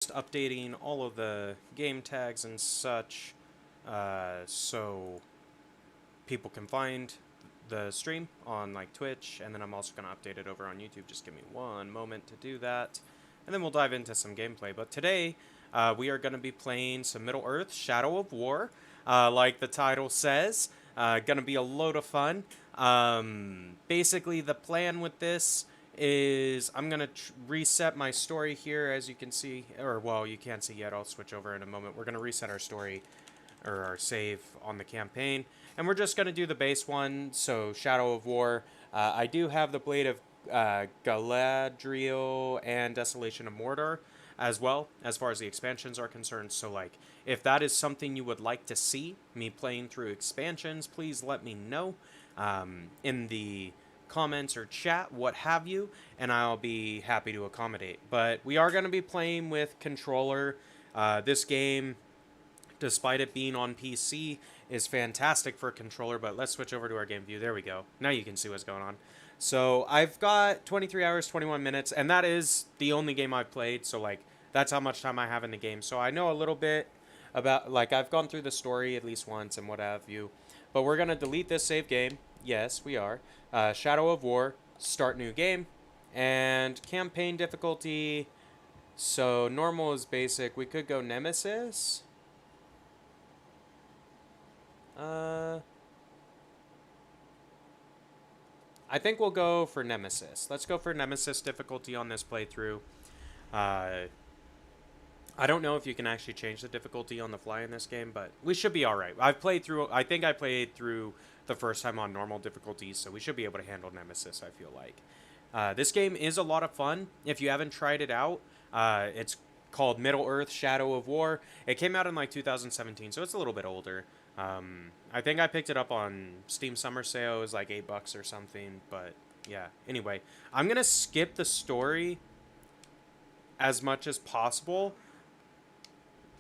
just updating all of the game tags and such so people can find the stream on like Twitch, and then I'm also going to update it over on YouTube. Just give me one moment to do that, and then we'll dive into some gameplay. But today we are going to be playing some Middle-earth Shadow of War, like the title says. Going to be a load of fun. Basically the plan with this is I'm going to reset my story here, as you can see, or well, you can't see yet. I'll switch over in a moment. We're going to reset our story or our save on the campaign, and we're just going to do the base one. So Shadow of War. I do have the Blade of Galadriel and Desolation of Mordor as well, as far as the expansions are concerned. So like, if that is something you would like to see me playing through expansions, please let me know in the comments or chat, what have you, and I'll be happy to accommodate. But we are going to be playing with controller. This game, despite it being on PC, is fantastic for a controller. But let's switch over to our game view. There we go. Now you can see what's going on. So I've got 23 hours, 21 minutes, and that is the only game I've played. So like, that's how much time I have in the game. So I know a little bit about, like, I've gone through the story at least once and what have you. But we're going to delete this save game. Yes, we are. Shadow of War, start new game, and campaign difficulty. So normal is basic. We could go Nemesis. I think we'll go for Nemesis. Let's go for Nemesis difficulty on this playthrough. I don't know if you can actually change the difficulty on the fly in this game, but we should be alright. I think I played through the first time on normal difficulties, so we should be able to handle Nemesis, I feel like. This game is a lot of fun. If you haven't tried it out, it's called Middle-earth Shadow of War. It came out in like 2017, so it's a little bit older. I think I picked it up on Steam Summer Sale. It was like $8 or something, but yeah. Anyway, I'm going to skip the story as much as possible,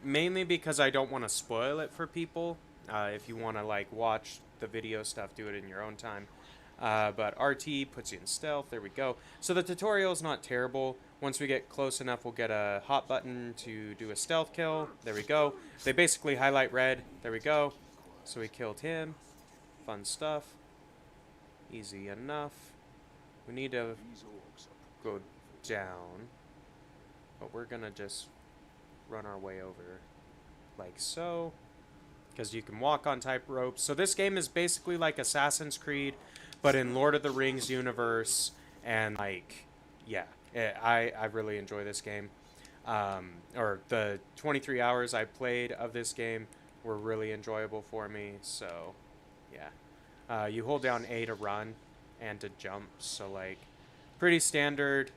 mainly because I don't want to spoil it for people. If you want to like watch the video stuff, do it in your own time. But RT puts you in stealth. There we go. So the tutorial is not terrible. Once we get close enough, we'll get a hot button to do a stealth kill. There we go. They basically highlight red. There we go. So we killed him. Fun stuff. Easy enough. We need to go down, but we're gonna just run our way over like so, because you can walk on type ropes. So this game is basically like Assassin's Creed, but in Lord of the Rings universe, and like, yeah, I really enjoy this game. Or the 23 hours I played of this game were really enjoyable for me. So yeah, you hold down A to run and to jump, so like, pretty standard.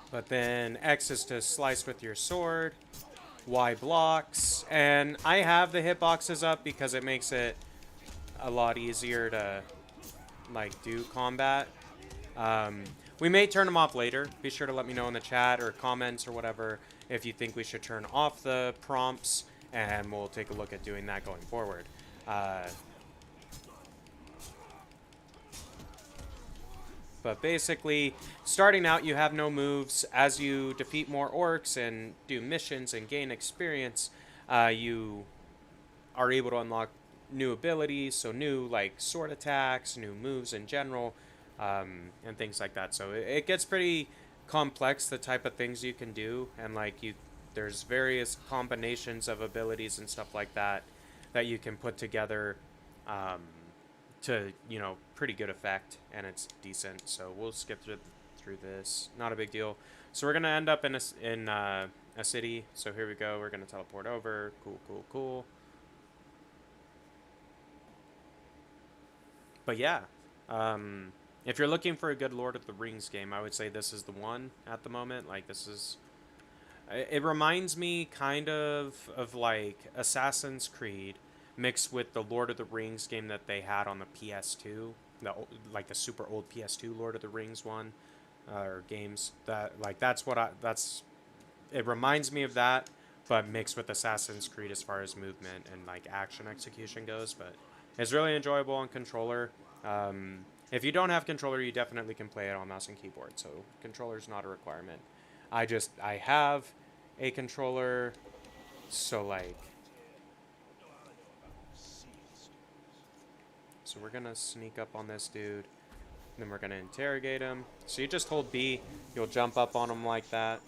But then X is to slice with your sword. Y blocks. And I have the hitboxes up because it makes it a lot easier to like do combat. We may turn them off later. Be sure to let me know in the chat or comments or whatever if you think we should turn off the prompts, and we'll take a look at doing that going forward. But basically, starting out, you have no moves. As you defeat more orcs and do missions and gain experience, you are able to unlock new abilities, so new like sword attacks, new moves in general, and things like that. So it gets pretty complex, the type of things you can do, and like there's various combinations of abilities and stuff like that that you can put together. To, you know, pretty good effect, and it's decent. So we'll skip through this. Not a big deal. So we're gonna end up in a city. So here we go. We're gonna teleport over. Cool, cool, cool. But yeah, if you're looking for a good Lord of the Rings game, I would say this is the one at the moment. Like, this is, it reminds me kind of like Assassin's Creed mixed with the Lord of the Rings game that they had on the PS2, like the super old PS2 Lord of the Rings one, or games. That, like, that's what it reminds me of that, but mixed with Assassin's Creed as far as movement and like action execution goes. But it's really enjoyable on controller. If you don't have controller, you definitely can play it on mouse and keyboard. So controller's not a requirement. I have a controller, so like. So we're gonna sneak up on this dude. Then we're gonna interrogate him. So you just hold B, you'll jump up on him like that.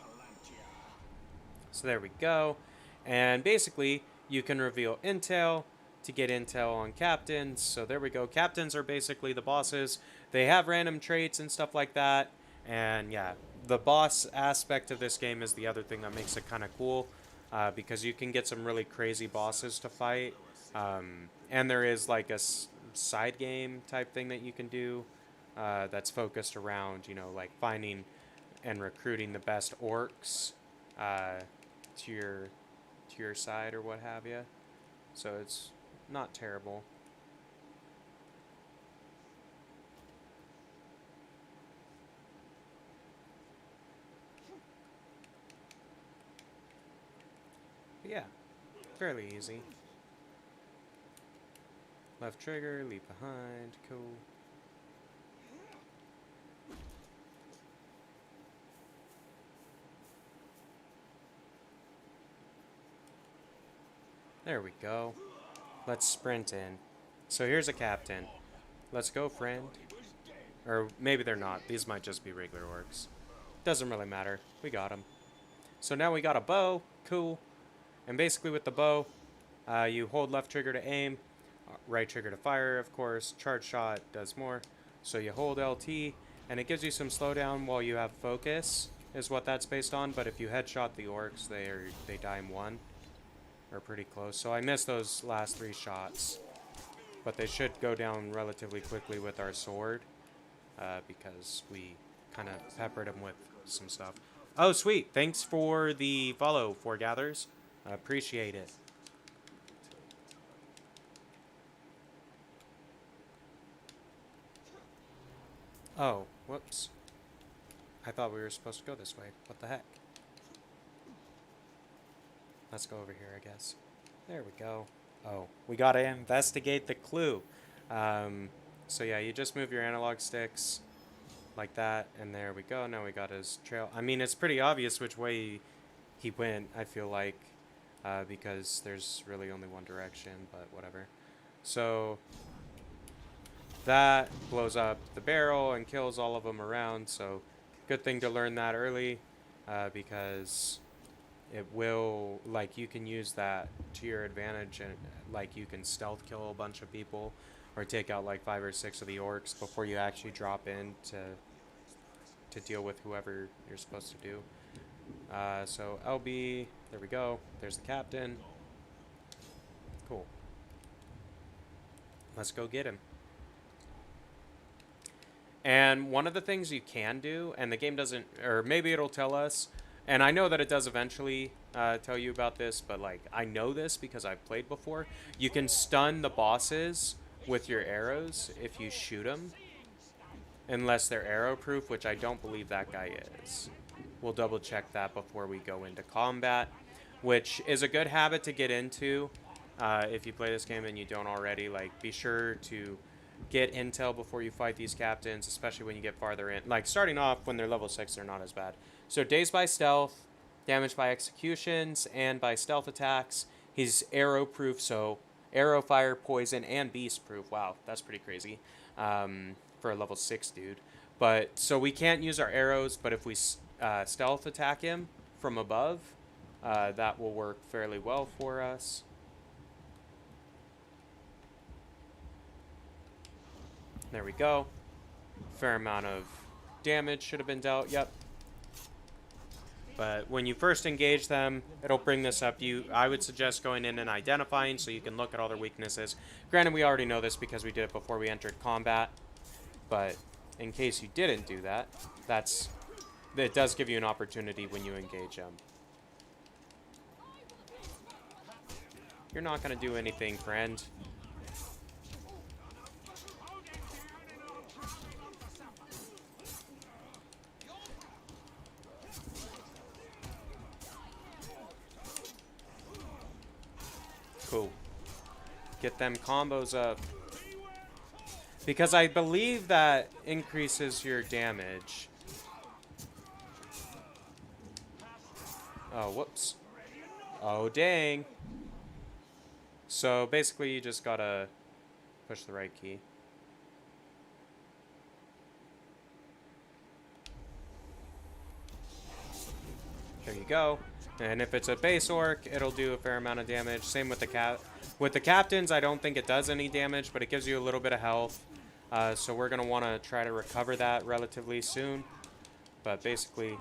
So there we go. And basically, you can reveal intel to get intel on captains. So there we go. Captains are basically the bosses. They have random traits and stuff like that. And yeah, the boss aspect of this game is the other thing that makes it kind of cool. Because you can get some really crazy bosses to fight. And there is like a side game type thing that you can do. That's focused around, you know, like finding and recruiting the best orcs to your side or what have you. So it's not terrible. But yeah, fairly easy. Left trigger, leave behind, cool. There we go. Let's sprint in. So here's a captain. Let's go, friend. Or maybe they're not. These might just be regular orcs. Doesn't really matter. We got them. So now we got a bow. Cool. And basically with the bow, you hold left trigger to aim, right trigger to fire, of course. Charge shot does more. So you hold LT, and it gives you some slowdown while you have focus, is what that's based on. But if you headshot the orcs, they die in one. Or pretty close. So I missed those last 3 shots. But they should go down relatively quickly with our sword. Because we kind of peppered them with some stuff. Oh, sweet. Thanks for the follow, Foregathers. I appreciate it. Oh, whoops. I thought we were supposed to go this way. What the heck? Let's go over here, I guess. There we go. Oh, we gotta investigate the clue. So yeah, you just move your analog sticks like that, and there we go. Now we got his trail. I mean, it's pretty obvious which way he went, I feel like, because there's really only one direction, but whatever. So that blows up the barrel and kills all of them around, so good thing to learn that early, because it will, like, you can use that to your advantage, and like you can stealth kill a bunch of people or take out like 5 or 6 of the orcs before you actually drop in to deal with whoever you're supposed to do. So LB, there we go. There's the captain. Cool. Let's go get him. And one of the things you can do, and the game doesn't, or maybe it'll tell us, and I know that it does eventually tell you about this, but like I know this because I've played before. You can stun the bosses with your arrows if you shoot them, unless they're arrow proof, which I don't believe that guy is. We'll double check that before we go into combat, which is a good habit to get into if you play this game and you don't already. Like, be sure to get intel before you fight these captains, especially when you get farther in. Like, starting off when they're level 6, they're not as bad. So dazed by stealth, damaged by executions, and by stealth attacks. He's arrow proof, so arrow, fire, poison, and beast proof. Wow, that's pretty crazy for a level 6 dude. But so we can't use our arrows, but if we stealth attack him from above, that will work fairly well for us. There we go. Fair amount of damage should have been dealt. Yep. But when you first engage them, it'll bring this up. I would suggest going in and identifying so you can look at all their weaknesses. Granted, we already know this because we did it before we entered combat. But in case you didn't do that, it does give you an opportunity when you engage them. You're not going to do anything, friend. Get them combos up. Because I believe that increases your damage. Oh, whoops. Oh, dang. So basically you just gotta push the right key. There you go. And if it's a base orc, it'll do a fair amount of damage. Same with the With the captains, I don't think it does any damage, but it gives you a little bit of health. So we're going to want to try to recover that relatively soon. But basically,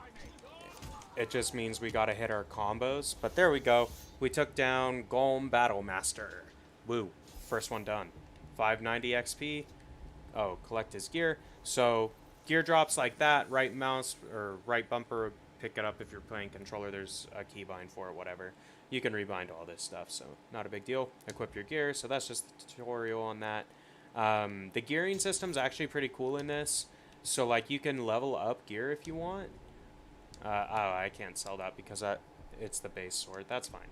it just means we got to hit our combos. But there we go. We took down Golem Battlemaster. Woo. First one done. 590 XP. Oh, collect his gear. So gear drops like that. Right mouse or right bumper, pick it up if you're playing controller. There's a keybind for it, whatever. You can rebind all this stuff, so not a big deal. Equip your gear. So that's just the tutorial on that. The gearing system's actually pretty cool in this. So like you can level up gear if you want. Oh, I can't sell that because it's the base sword. That's fine.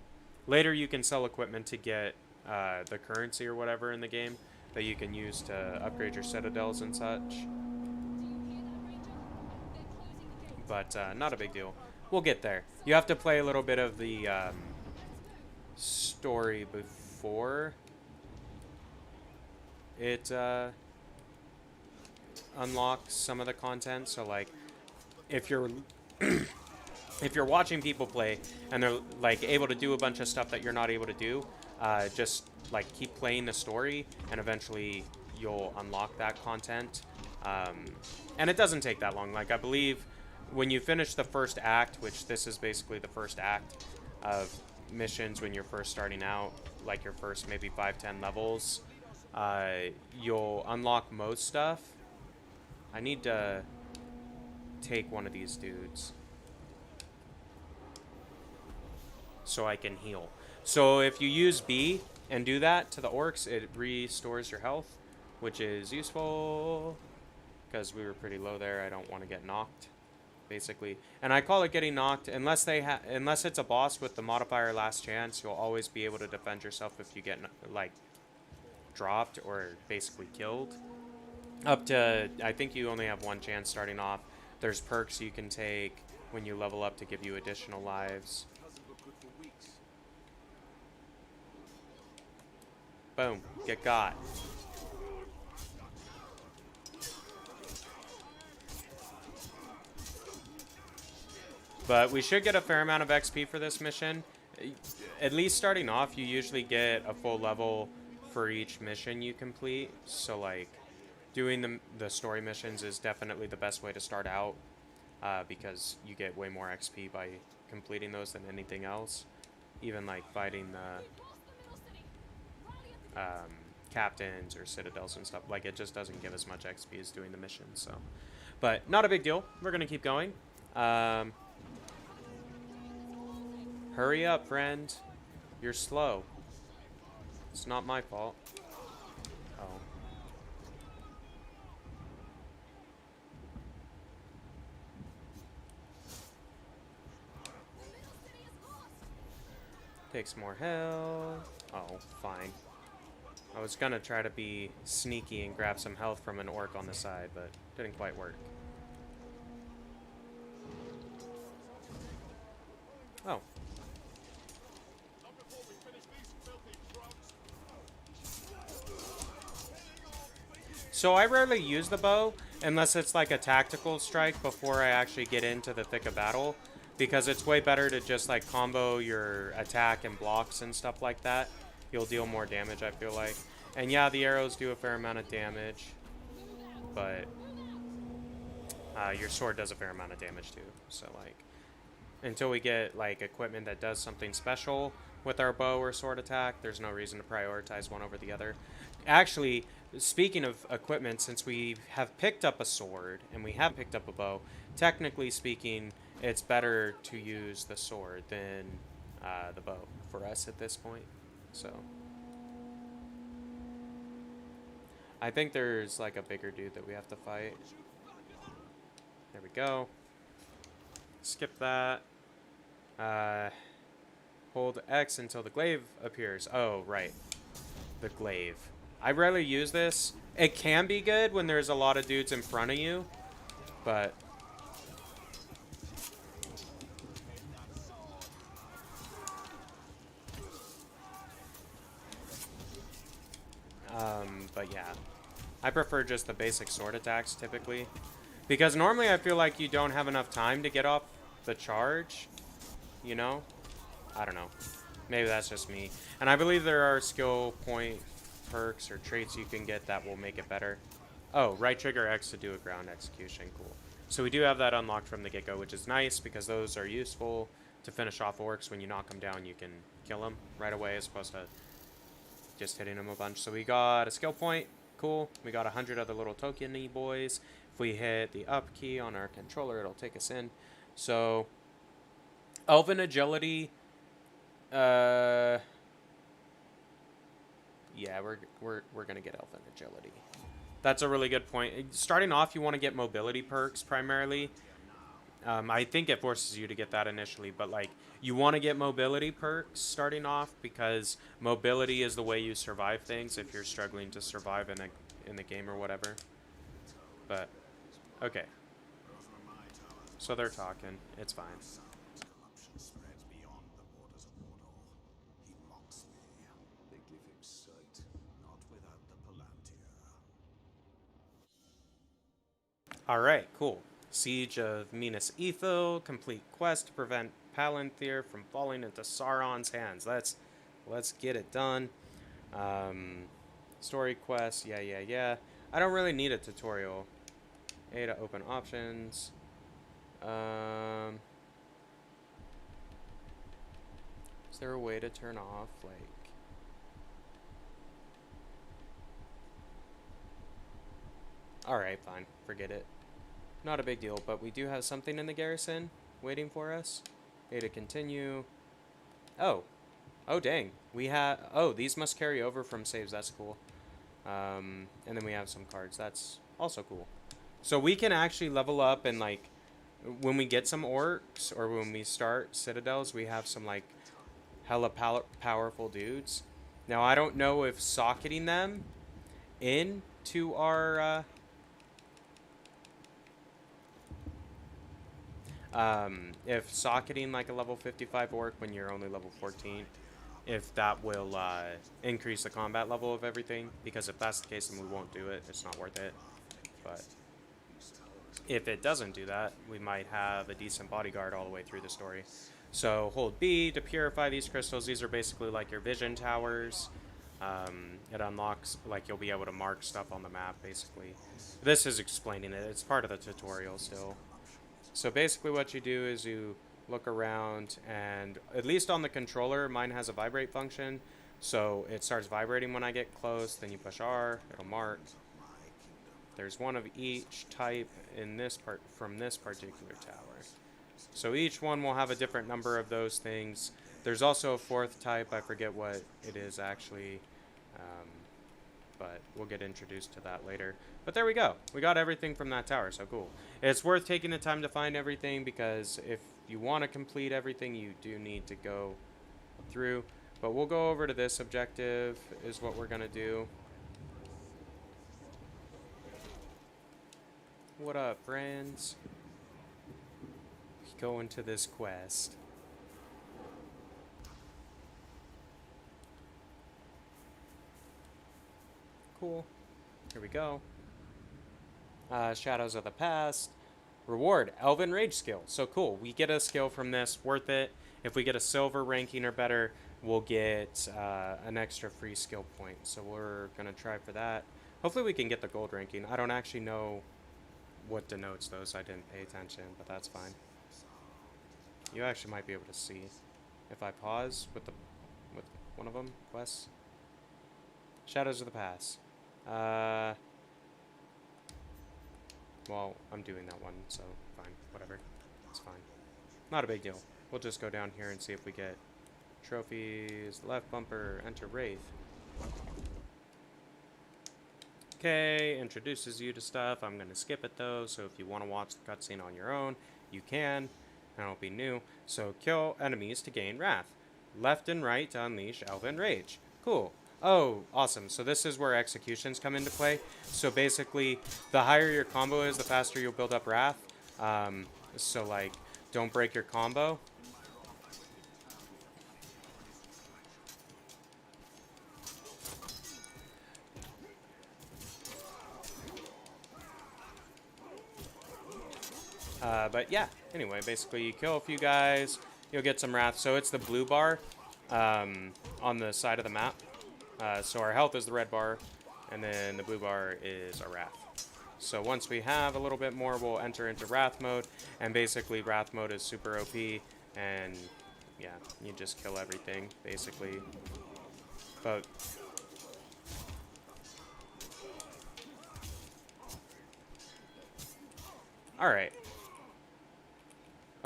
Later you can sell equipment to get the currency or whatever in the game that you can use to upgrade your citadels and such. But not a big deal. We'll get there. You have to play a little bit of the story before it unlocks some of the content. So like if you're if you're watching people play and they're like able to do a bunch of stuff that you're not able to do, just like keep playing the story and eventually you'll unlock that content. And it doesn't take that long. Like I believe when you finish the first act, which this is basically the first act of missions when you're first starting out, like your first maybe 5-10 levels, you'll unlock most stuff. I need to take one of these dudes so I can heal. So if you use B and do that to the orcs, it restores your health, which is useful because we were pretty low there. I don't want to get knocked, basically. And I call it getting knocked unless unless it's a boss with the modifier last chance. You'll always be able to defend yourself if you get like dropped or basically killed. Up to, I think you only have one chance starting off. There's perks you can take when you level up to give you additional lives. Boom, get got. But we should get a fair amount of XP for this mission. At least starting off, you usually get a full level for each mission you complete. So like doing the story missions is definitely the best way to start out, because you get way more XP by completing those than anything else. Even like fighting the captains or citadels and stuff, like it just doesn't give as much XP as doing the missions. So, but not a big deal. We're gonna keep going. Hurry up, friend. You're slow. It's not my fault. Oh. Takes more health. Oh, fine. I was gonna try to be sneaky and grab some health from an orc on the side, but didn't quite work. Oh. So I rarely use the bow unless it's like a tactical strike before I actually get into the thick of battle, because it's way better to just like combo your attack and blocks and stuff like that. You'll deal more damage, I feel like. And yeah, the arrows do a fair amount of damage, but your sword does a fair amount of damage too. So like, until we get like equipment that does something special with our bow or sword attack, there's no reason to prioritize one over the other. Actually, speaking of equipment, since we have picked up a sword and we have picked up a bow, technically speaking, it's better to use the sword than the bow for us at this point. So I think there's like a bigger dude that we have to fight. There we go. Skip that. Hold X until the glaive appears. Oh, right. the glaive. I rarely use this. It can be good when there's a lot of dudes in front of you, but but yeah, I prefer just the basic sword attacks typically, because normally I feel like you don't have enough time to get off the charge, you know? I don't know. Maybe that's just me. And I believe there are skill point perks or traits you can get that will make it better. Oh, right trigger X to do a ground execution. Cool. So we do have that unlocked from the get-go, which is nice because those are useful to finish off orcs. When you knock them down, you can kill them right away as opposed to just hitting them a bunch. So we got a skill point. Cool. We got 100 other little token-y boys. If we hit the up key on our controller, it'll take us in. So Elven Agility... yeah, we're gonna get Elven Agility. That's a really good point. Starting off, you want to get mobility perks primarily. I think it forces you to get that initially, but like you want to get mobility perks starting off because mobility is the way you survive things if you're struggling to survive in the game or whatever. But okay, so they're talking. It's fine. Alright, cool. Siege of Minas Ithil, complete quest to prevent Palantir from falling into Sauron's hands. Let's get it done. Story quest, yeah. I don't really need a tutorial. A to open options. Is there a way to turn off, like... Alright, fine. Forget it. Not a big deal, but we do have something in the garrison waiting for us. A to continue. Oh, dang. We have... Oh, these must carry over from saves. That's cool. And then we have some cards. That's also cool. So we can actually level up and, like, when we get some orcs or when we start citadels, we have some, like, hella powerful dudes. Now, I don't know if socketing them into our... if socketing like a level 55 orc when you're only level 14, if that will increase the combat level of everything, because if that's the case, then we won't do it. It's not worth it. But if it doesn't do that, we might have a decent bodyguard all the way through the story. So hold B to purify these crystals. These are basically like your vision towers. It unlocks, like, you'll be able to mark stuff on the map, basically. This is explaining it. It's part of the tutorial still. So basically what you do is you look around, and at least on the controller, mine has a vibrate function. So it starts vibrating when I get close, then you push R, it'll mark. There's one of each type in this part from this particular tower. So each one will have a different number of those things. There's also a fourth type, I forget what it is actually. But we'll get introduced to that later. But there we go. We got everything from that tower, so cool. It's worth taking the time to find everything, because if you want to complete everything, you do need to go through. But we'll go over to this objective, is what we're going to do. What up, friends? We go into this quest. Cool. Here we go. Shadows of the Past. Reward, Elven Rage skill. So cool. We get a skill from this. Worth it. If we get a silver ranking or better, we'll get an extra free skill point. So we're going to try for that. Hopefully we can get the gold ranking. I don't actually know what denotes those. I didn't pay attention, but that's fine. You actually might be able to see if I pause with one of them. Quests. Shadows of the Past. Well, I'm doing that one, so fine, whatever. It's fine. Not a big deal. We'll just go down here and see if we get trophies. Left bumper, enter Wraith. Okay, introduces you to stuff. I'm going to skip it though, so if you want to watch the cutscene on your own, you can. That'll be new. So kill enemies to gain wrath. Left and right to unleash Elven Rage. Cool. Oh, awesome. So this is where executions come into play. So basically, the higher your combo is, the faster you'll build up wrath. So like, don't break your combo. But yeah, anyway, basically you kill a few guys, you'll get some wrath. So it's the blue bar on the side of the map. So our health is the red bar, and then the blue bar is our wrath. So once we have a little bit more, we'll enter into wrath mode, and basically wrath mode is super OP, and yeah, you just kill everything, basically. But alright.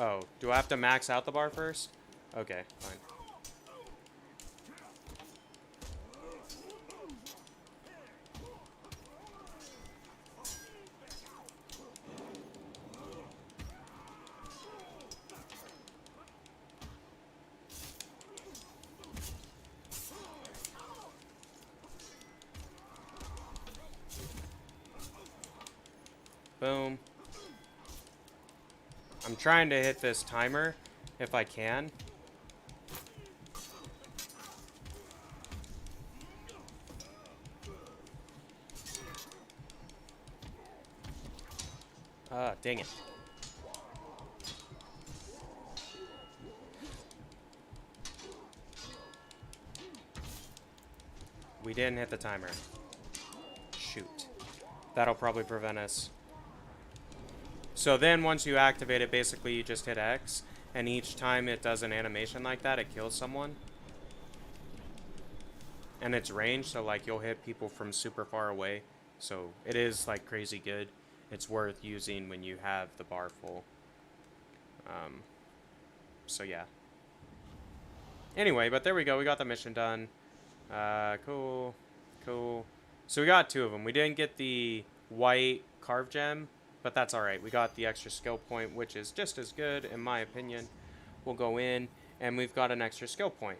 Oh, do I have to max out the bar first? Okay, fine. Boom. I'm trying to hit this timer if I can. Dang it. We didn't hit the timer. Shoot. That'll probably prevent us. So then once you activate it, basically you just hit X, and each time it does an animation like that, it kills someone. And it's ranged, so like you'll hit people from super far away. So it is like crazy good. It's worth using when you have the bar full. So yeah. Anyway, but there we go. We got the mission done. Cool. Cool. So we got 2 of them. We didn't get the white carve gem, but that's alright. We got the extra skill point, which is just as good, in my opinion. We'll go in, and we've got an extra skill point.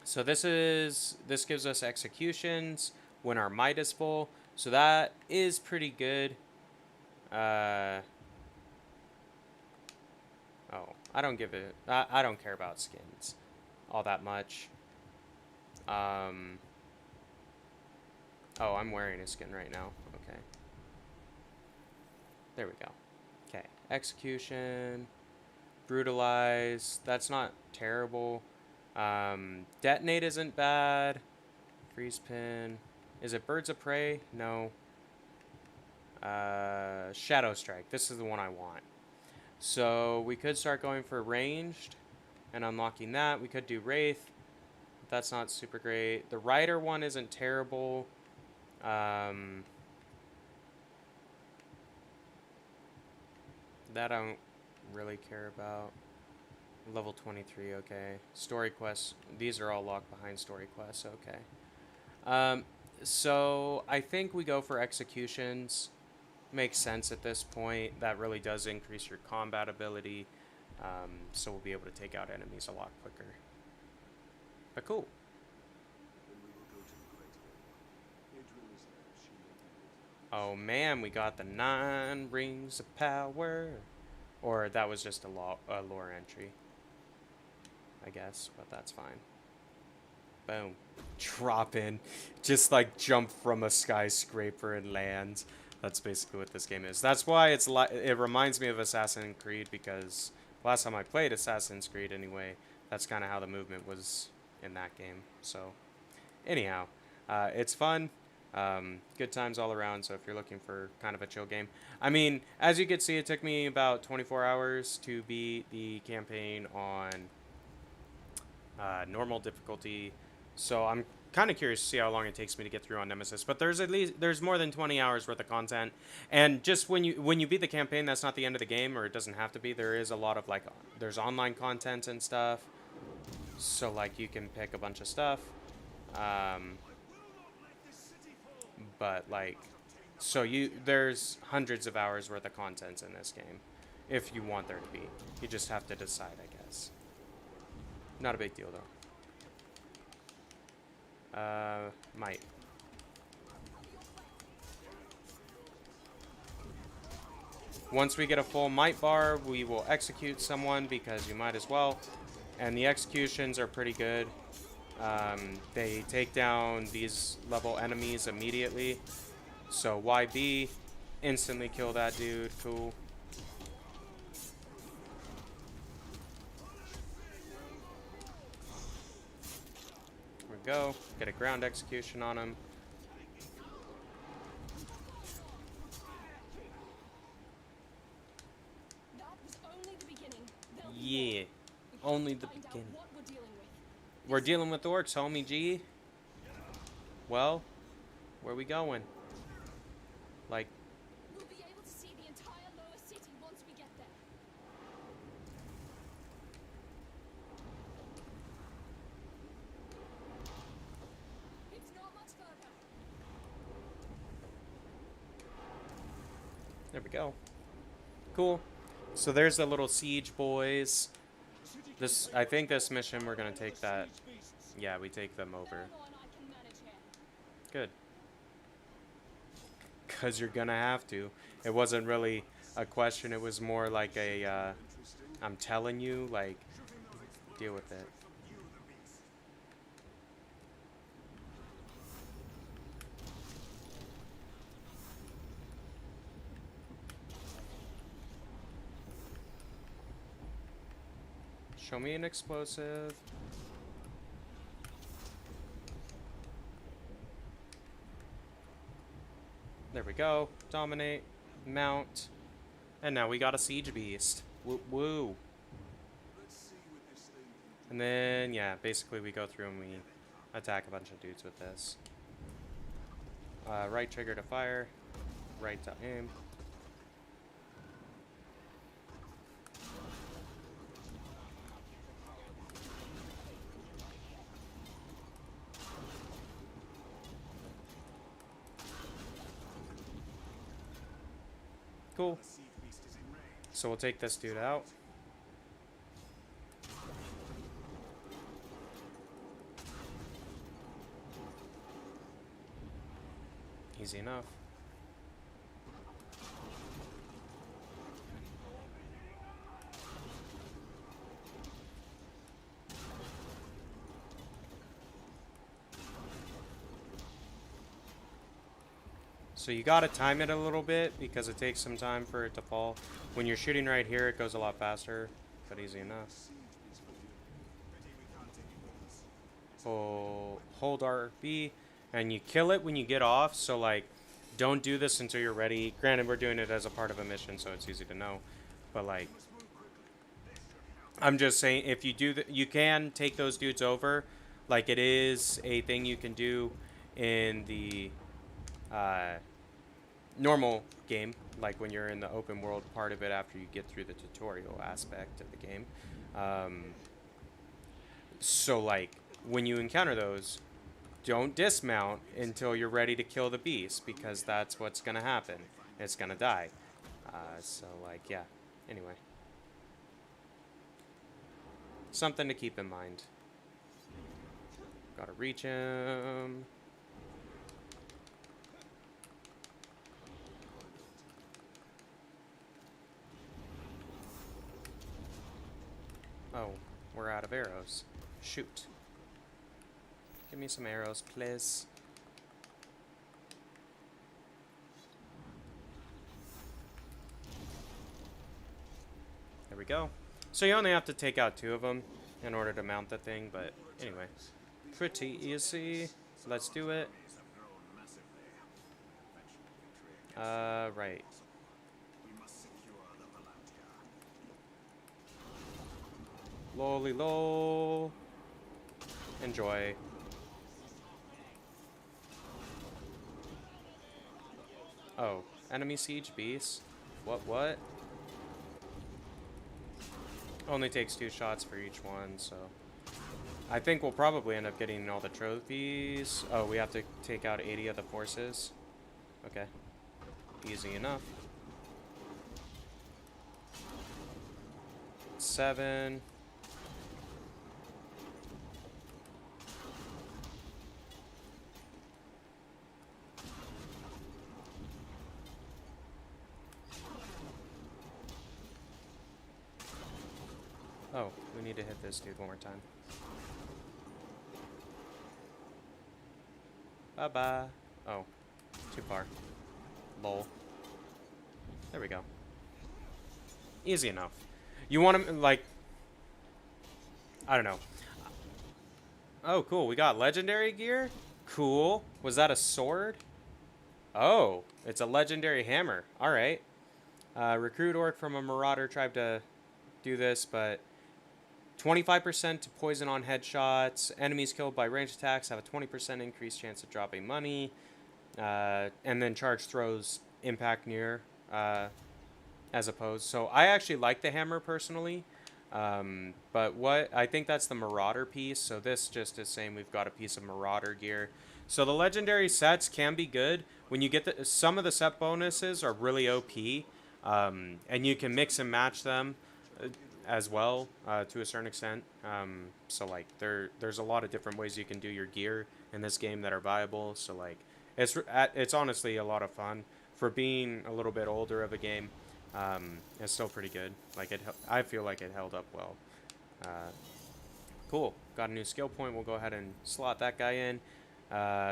So this gives us executions when our might is full. So that is pretty good. Oh, I don't give it. I don't care about skins all that much. Oh, I'm wearing a skin right now. Okay. There we go. Okay. Execution. Brutalize. That's not terrible. Detonate isn't bad. Freeze pin. Is it Birds of Prey? No. Shadow Strike. This is the one I want. So we could start going for ranged and unlocking that. We could do Wraith. That's not super great. The Rider one isn't terrible. That I don't really care about. Level 23, okay. Story quests. These are all locked behind story quests, okay. So I think we go for executions. Makes sense at this point. That really does increase your combat ability. So we'll be able to take out enemies a lot quicker. But cool. Oh man, we got the 9 rings of power. Or that was just a lore entry, I guess, but that's fine. Boom. Drop in. Just like jump from a skyscraper and land. That's basically what this game is. That's why it reminds me of Assassin's Creed, because last time I played Assassin's Creed anyway, that's kind of how the movement was in that game. So anyhow, it's fun. Good times all around, so if you're looking for kind of a chill game. I mean, as you can see, it took me about 24 hours to beat the campaign on normal difficulty, so I'm kind of curious to see how long it takes me to get through on Nemesis. But there's more than 20 hours worth of content, and just when you beat the campaign, that's not the end of the game, or it doesn't have to be. There is a lot of there's online content and stuff, so like you can pick a bunch of stuff. But like, so there's hundreds of hours worth of content in this game, if you want there to be. You just have to decide, I guess. Not a big deal though. Might. Once we get a full might bar, we will execute someone because you might as well. And the executions are pretty good. They take down these level enemies immediately. So YB, instantly kill that dude. Cool. There we go. Get a ground execution on him. Yeah, only the beginning. We're dealing with orcs, homie G. Well, where we going? Like, we'll be able to see the entire lower city once we get there. It's not much further. there we go. Cool. So there's the little siege boys. This, I think this mission we're gonna take that. Yeah, we take them over. Good. Cause you're gonna have to. It wasn't really a question. It was more like a, I'm telling you, like, deal with it. Show me an explosive. There we go. Dominate. Mount. And now we got a siege beast. Woo woo. And then, yeah, basically we go through and we attack a bunch of dudes with this. Right trigger to fire. Right to aim. Cool. So we'll take this dude out. Easy enough. So you gotta time it a little bit because it takes some time for it to fall. When you're shooting right here, it goes a lot faster, but easy enough. Hold RB, and you kill it when you get off. So like, don't do this until you're ready. Granted, we're doing it as a part of a mission, so it's easy to know. But like, I'm just saying, if you do you can take those dudes over. Like, it is a thing you can do in the normal game, like when you're in the open world part of it after you get through the tutorial aspect of the game. So like, when you encounter those, don't dismount until you're ready to kill the beast, because that's what's gonna happen. It's gonna die. So like, yeah, anyway, something to keep in mind. Gotta reach him. Oh, we're out of arrows. Shoot. Give me some arrows, please. There we go. So you only have to take out 2 of them in order to mount the thing, but anyway. Pretty easy. Let's do it. Right. Lolly lol. Enjoy. Oh, enemy siege beast. What? Only takes 2 shots for each one, so I think we'll probably end up getting all the trophies. Oh, we have to take out 80 of the forces. Okay. Easy enough. 7. Oh, we need to hit this dude one more time. Bye-bye. Oh, too far. Lol. There we go. Easy enough. You want to, like... I don't know. Oh, cool. We got legendary gear? Cool. Was that a sword? Oh, it's a legendary hammer. Alright. Recruit orc from a marauder tribe to do this, but 25% to poison on headshots. Enemies killed by ranged attacks have a 20% increased chance of dropping money. And then charge throws impact near as opposed. So I actually like the hammer personally. But what I think that's the marauder piece. So this just is saying we've got a piece of marauder gear. So the legendary sets can be good when you get some of the set bonuses are really OP. And you can mix and match them as well to a certain extent. So like there's a lot of different ways you can do your gear in this game that are viable. So like it's honestly a lot of fun for being a little bit older of a game. It's still pretty good. Like I feel like it held up well. Cool. Got a new skill point. We'll go ahead and slot that guy in.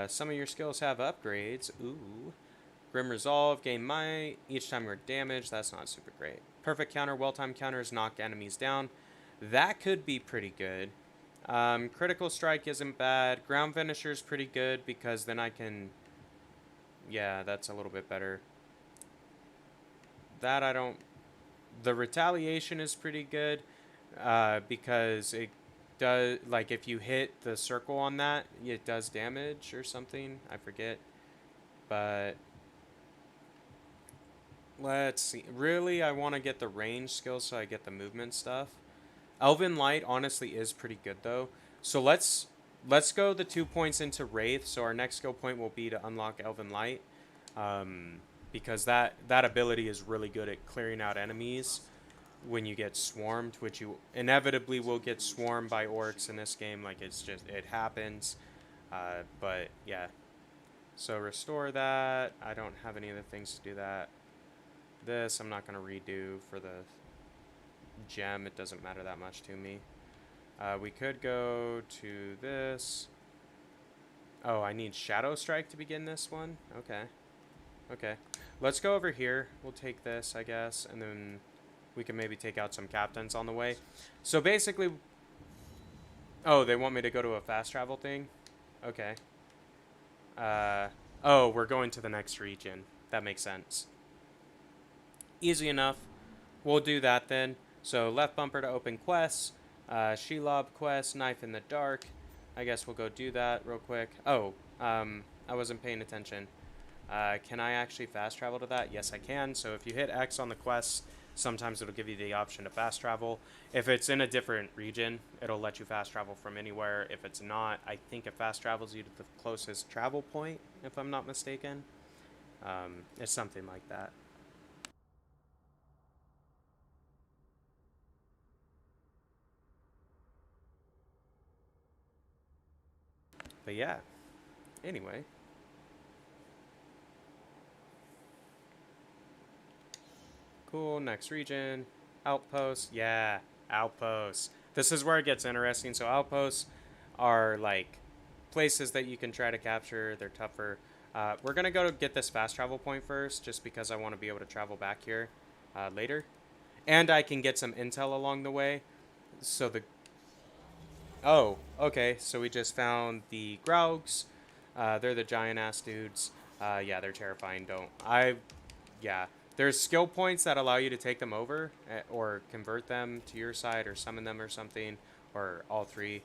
Some of your skills have upgrades. Ooh. Grim Resolve, gain might each time you're damaged. That's not super great. Perfect counter, well-timed counters knock enemies down. That could be pretty good. Critical strike isn't bad. Ground finisher's pretty good because then I can... Yeah, that's a little bit better. That I don't... The retaliation is pretty good because it does... Like, if you hit the circle on that, it does damage or something. I forget. But... Let's see. Really, I want to get the range skills so I get the movement stuff. Elven Light honestly is pretty good though. So let's go the 2 points into Wraith. So our next skill point will be to unlock Elven Light. Because that ability is really good at clearing out enemies when you get swarmed, which you inevitably will get swarmed by orcs in this game. Like it happens. But yeah. So restore that. I don't have any other things to do that. This I'm not going to redo for the gem. It doesn't matter that much to me. We could go to this. Oh, I need Shadow Strike to begin this one? Okay. Okay. Let's go over here. We'll take this, I guess, and then we can maybe take out some captains on the way. So basically... Oh, they want me to go to a fast travel thing? Okay. Oh, we're going to the next region. That makes sense. Easy enough. We'll do that then. So left bumper to open quests. Shelob quest, knife in the dark. I guess we'll go do that real quick. Oh, I wasn't paying attention. Can I actually fast travel to that? Yes, I can. So if you hit X on the quest, sometimes it'll give you the option to fast travel. If it's in a different region, it'll let you fast travel from anywhere. If it's not, I think it fast travels you to the closest travel point, if I'm not mistaken. It's something like that. But yeah, anyway. Cool, next region. Outpost, yeah, Outpost. This is where it gets interesting. So outposts are like places that you can try to capture. They're tougher. We're going to go get this fast travel point first, just because I want to be able to travel back here later. And I can get some intel along the way. So the... Oh, okay. So we just found the Graugs. They're the giant-ass dudes. Yeah, they're terrifying. Yeah. There's skill points that allow you to take them over or convert them to your side or summon them or something. Or all three.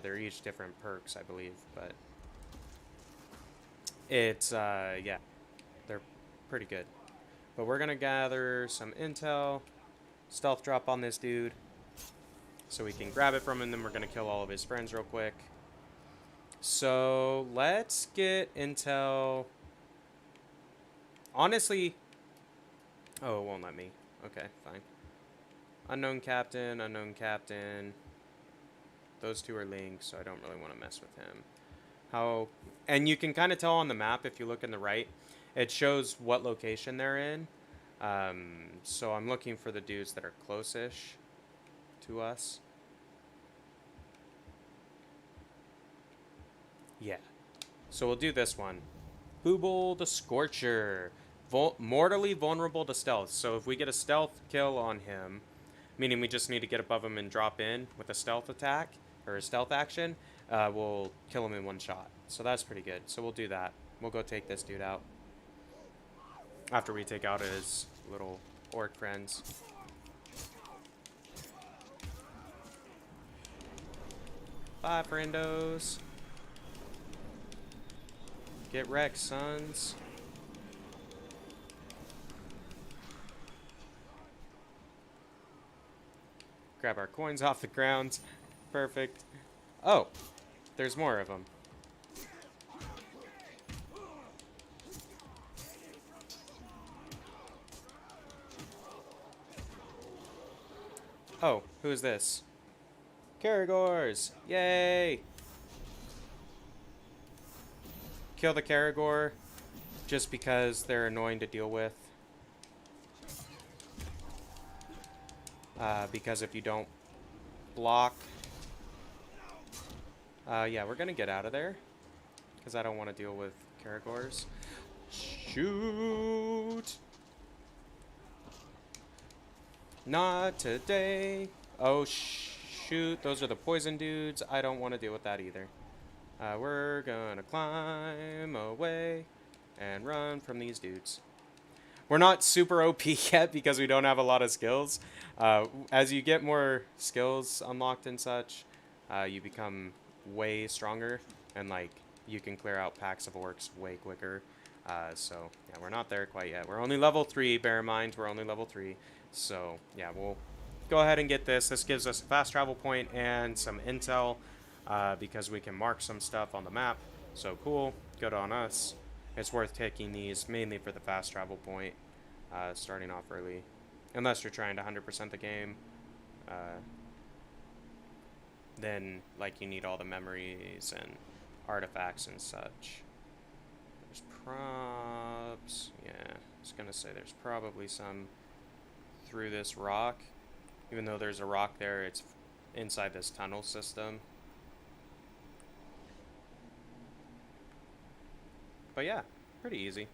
They're each different perks, I believe. But it's, yeah. They're pretty good. But we're going to gather some intel. Stealth drop on this dude. So we can grab it from him, and then we're going to kill all of his friends real quick. So let's get intel. Honestly... Oh, it won't let me. Okay, fine. Unknown captain, unknown captain. Those two are linked, so I don't really want to mess with him. And you can kind of tell on the map, if you look in the right, it shows what location they're in. So I'm looking for the dudes that are close-ish. to us. Yeah. So we'll do this one. Hooble the Scorcher. Mortally vulnerable to stealth. So if we get a stealth kill on him, meaning we just need to get above him and drop in with a stealth attack, or a stealth action, we'll kill him in one shot. So that's pretty good. So we'll do that. We'll go take this dude out. After we take out his little orc friends. Bye, friendos. Get wrecked, sons. Grab our coins off the ground. Perfect. Oh, there's more of them. Oh, who's this? Caragors! Yay! Kill the Caragor just because they're annoying to deal with. Because if you don't block... yeah, we're gonna get out of there. Because I don't want to deal with Caragors. Shoot! Not today. Oh, shoot. Those are the poison dudes. I don't want to deal with that either. We're gonna climb away and run from these dudes. We're not super OP yet because we don't have a lot of skills. As you get more skills unlocked and such, you become way stronger. And, like, you can clear out packs of orcs way quicker. So, yeah, we're not there quite yet. We're only level 3, bear in mind. We're only level 3. So, yeah, we'll go ahead and get this. This gives us a fast travel point and some intel because we can mark some stuff on the map. So cool. Good on us. It's worth taking these mainly for the fast travel point, starting off early. Unless you're trying to 100% the game. Then, like, you need all the memories and artifacts and such. There's props. Yeah, I was going to say there's probably some through this rock. Even though there's a rock there, it's inside this tunnel system. But yeah, pretty easy.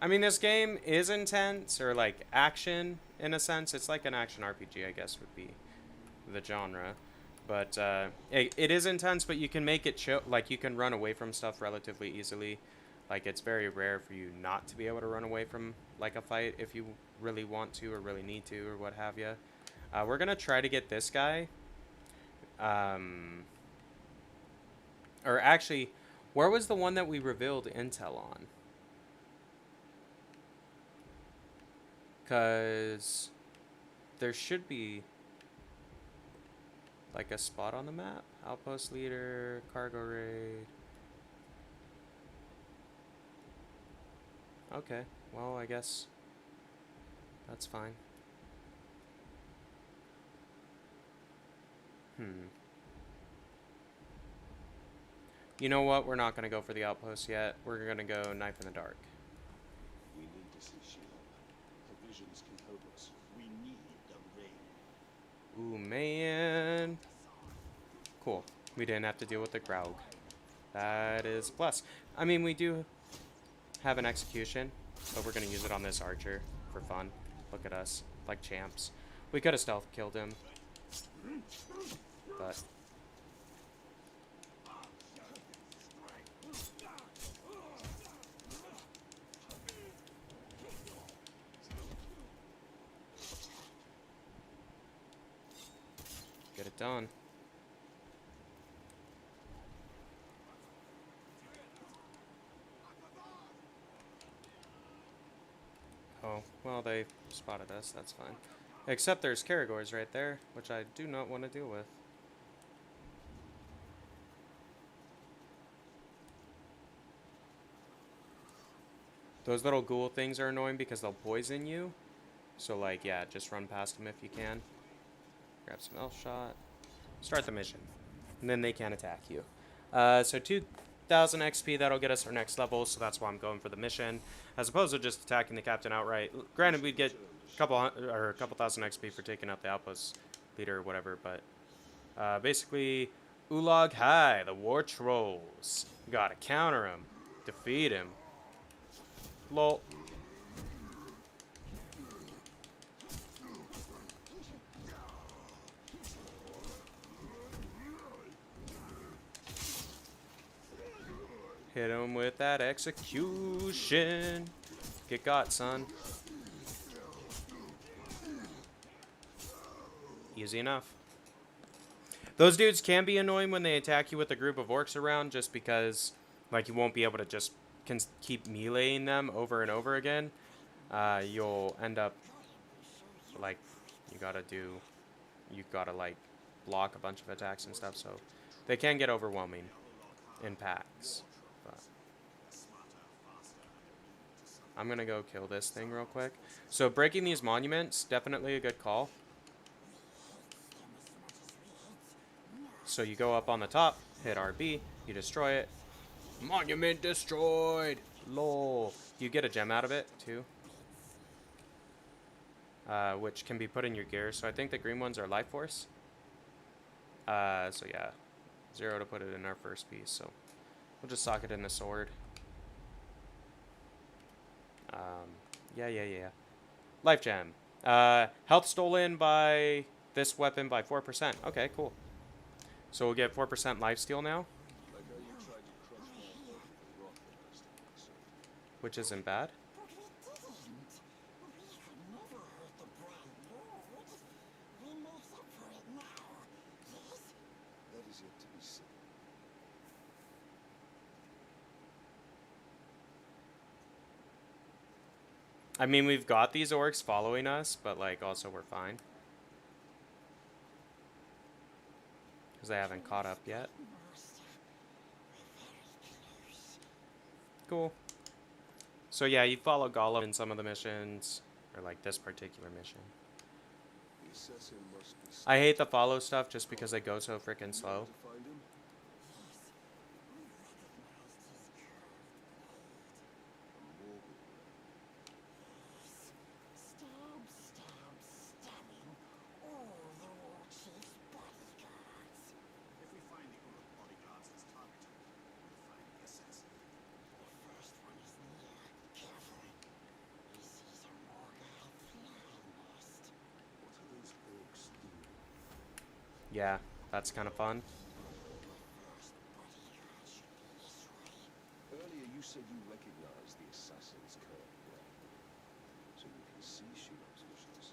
I mean, this game is intense, or like action in a sense. It's like an action RPG, I guess would be the genre. But it is intense, but you can make it chill. Like, you can run away from stuff relatively easily. Like, it's very rare for you not to be able to run away from, like, a fight if you really want to or really need to or what have you. We're going to try to get this guy. Or actually, where was the one that we revealed intel on? Because there should be, like, a spot on the map. Outpost leader, cargo raid. Okay, well, I guess that's fine. You know what? We're not going to go for the outpost yet. We're going to go knife in the dark. We need to see Shield. Provisions can help us. We need the rain. Ooh, man. Cool. We didn't have to deal with the Graug. That is a plus. I mean, we do have an execution, but we're going to use it on this archer for fun. Look at us, like champs. We could have stealth killed him, but... get it done. Oh, well, they spotted us. That's fine. Except there's Caragors right there, which I do not want to deal with. Those little ghoul things are annoying because they'll poison you. So, like, yeah, just run past them if you can. Grab some elf shot. Start the mission. And then they can't attack you. So 2,000 XP, that'll get us our next level, so that's why I'm going for the mission. As opposed to just attacking the captain outright. Granted, we'd get a couple thousand XP for taking out the outpost leader or whatever, but basically, Ulag Hai, the war trolls. Gotta counter him, defeat him. Lol. Hit him with that execution. Get got, son. Easy enough. Those dudes can be annoying when they attack you with a group of orcs around, just because, like, you won't be able to just keep meleeing them over and over again. You'll end up, like, you gotta, like, block a bunch of attacks and stuff, so they can get overwhelming in packs. But I'm gonna go kill this thing real quick. So breaking these monuments, definitely a good call. So you go up on the top, hit RB, you destroy it. Monument destroyed! Lol. You get a gem out of it, too. Which can be put in your gear. So I think the green ones are life force. So yeah. 0 to put it in our first piece, so we'll just sock it in the sword. Yeah. Life gem. Health stolen by this weapon by 4%. Okay, cool. So we'll get 4% lifesteal now. Which isn't bad. I mean, we've got these orcs following us, but, like, also we're fine. Because they haven't caught up yet. Cool. So, yeah, you follow Gollum in some of the missions. Or, like, this particular mission. I hate the follow stuff just because they go so freaking slow. Yeah, that's kind of fun. Earlier you said you recognized the assassin's curve well, so you can see Shield's visions.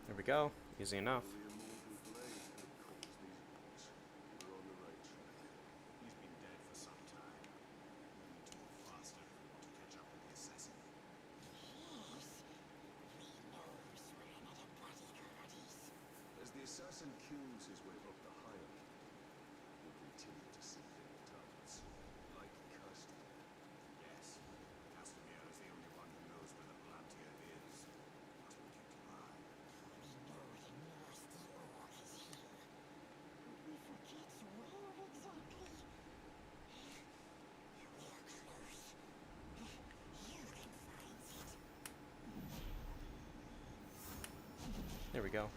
There we go. Easy enough. As the assassin kills his way up the hierarchy, we'll continue to see hidden targets, like Castamere. Yes, Castamere is the only one who knows where the Palantir is. Must be kept alive. We know the nearest the orc is here, but we forget where exactly. We're close. You can find it. There we go.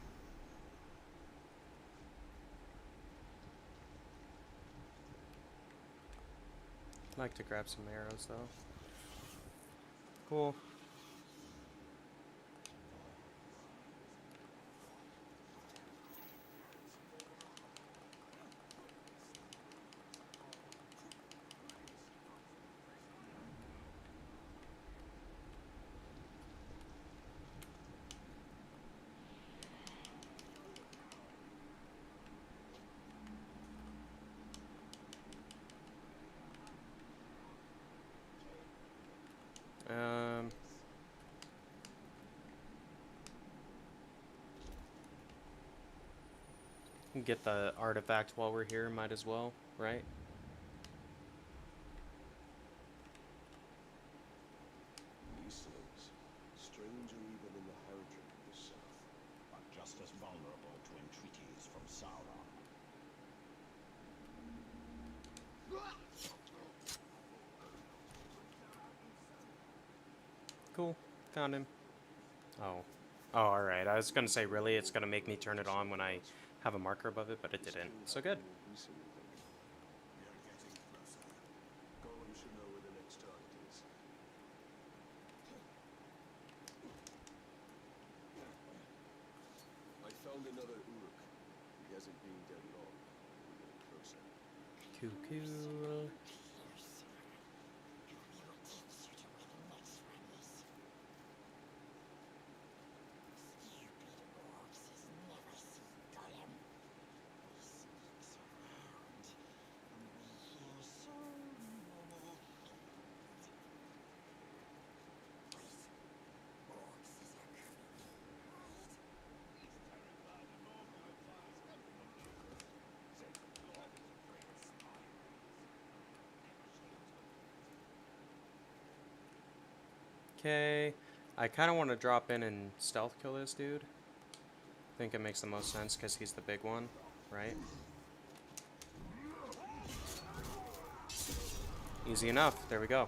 I'd like to grab some arrows, though. Cool. Get the artifact while we're here, might as well, right? These slaves, strange Cool. Found him. Oh. Oh, alright. I was gonna say, really? It's gonna make me turn it on when I have a marker above it, but it didn't. So good. More recently, then. We are getting closer. Golem should know where the next target is. I found another Uruk. He hasn't been dead long. We're getting closer. Cool, cool. Okay, I kind of want to drop in and stealth kill this dude. I think it makes the most sense because he's the big one, right? Easy enough. There we go.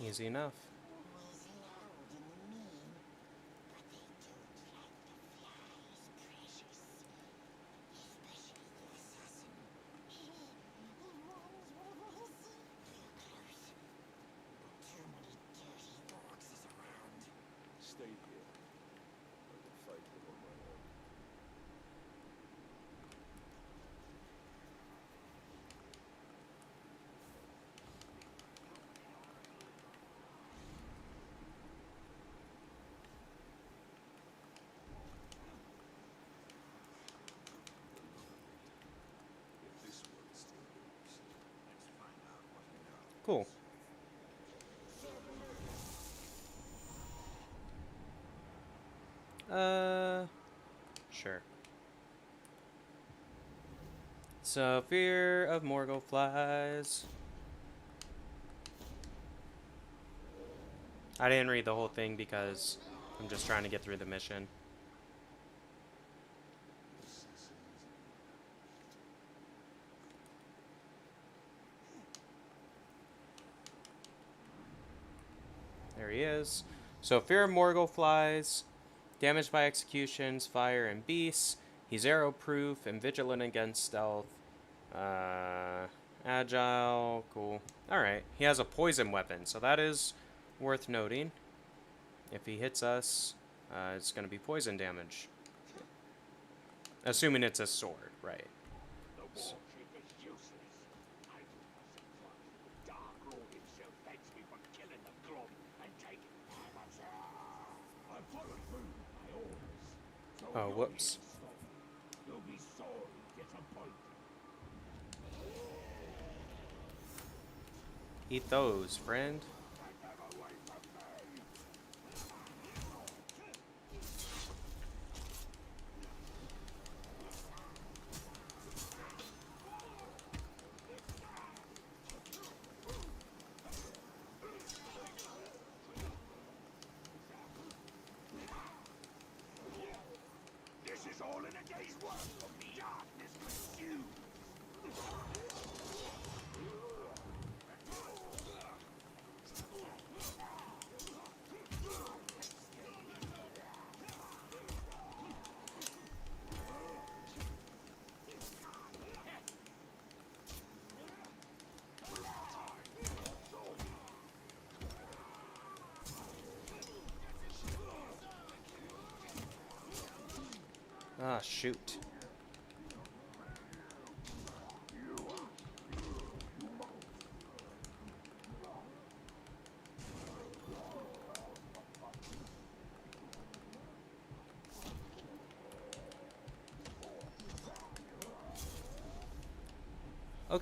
Easy enough. Stay here. I will fight them on my own. If this one still moves, let's find out what he knows. Cool. Sure. So, fear of Morgul flies. I didn't read the whole thing because I'm just trying to get through the mission. There he is. So, fear of Morgul flies. Damaged by executions, fire, and beasts. He's arrow-proof and vigilant against stealth. Agile. Cool. Alright. He has a poison weapon, so that is worth noting. If he hits us, it's going to be poison damage. Assuming it's a sword, right. The warship is useless. I will not surprise the Dark Lord himself thanks me for killing the club and taking Amateur. I followed through my orders. So Oh, whoops. you'll be sorely disappointed. Eat those, friend. Take them away from me. This is all in a day's work of the darkness consumed. Ah, shoot.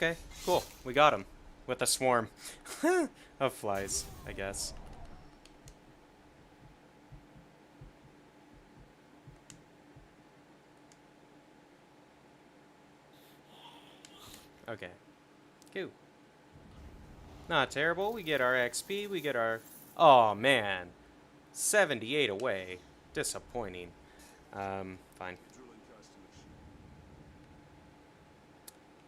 Okay, cool. We got him. With a swarm of flies, I guess. Okay. Cool. Not terrible. We get our XP. We get our... Oh, man. 78 away. Disappointing. Fine. Drilling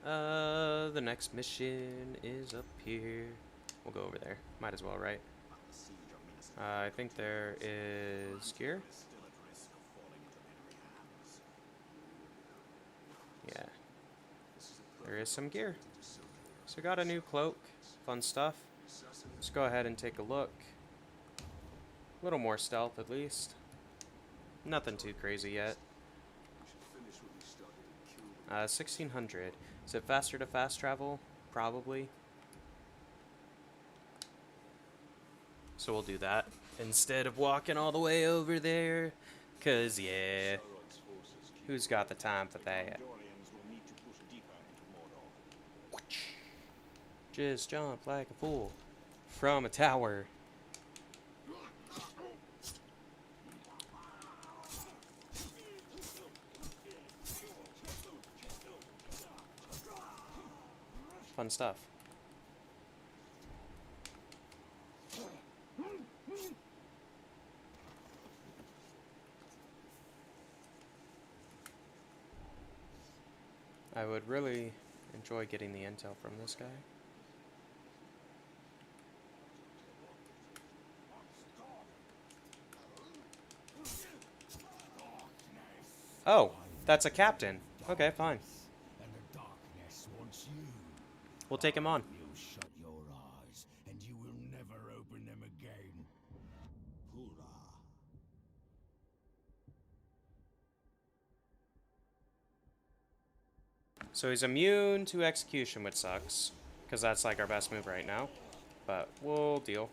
constellation. The next mission is up here. We'll go over there. Might as well, right? I think there is gear. Yeah. There is some gear. So got a new cloak. Fun stuff. Let's go ahead and take a look. A little more stealth at least. Nothing too crazy yet. 1600. Is it faster to fast travel? Probably. So we'll do that instead of walking all the way over there. 'Cause yeah, who's got the time for that? Mordorians will need to push deeper into Mordor. Just jump like a fool from a tower. Fun stuff. I would really enjoy getting the intel from this guy. Oh, that's a captain. Okay, fine. And the darkness wants you. We'll take him on. You'll shut your eyes, and you will never open them again. Hoorah. So he's immune to execution, which sucks, because that's like our best move right now. But we'll deal.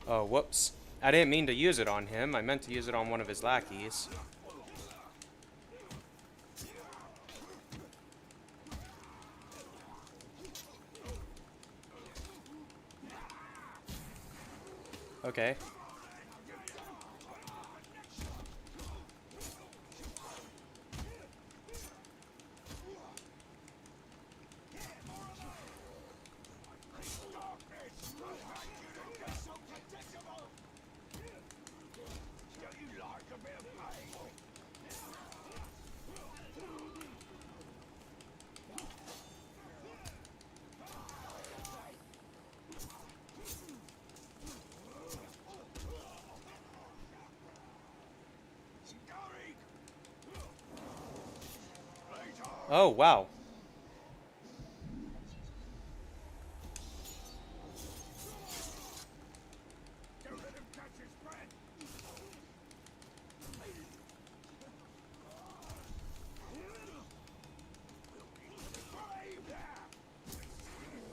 Oh, whoops. I didn't mean to use it on him. I meant to use it on one of his lackeys. Okay. Oh, wow.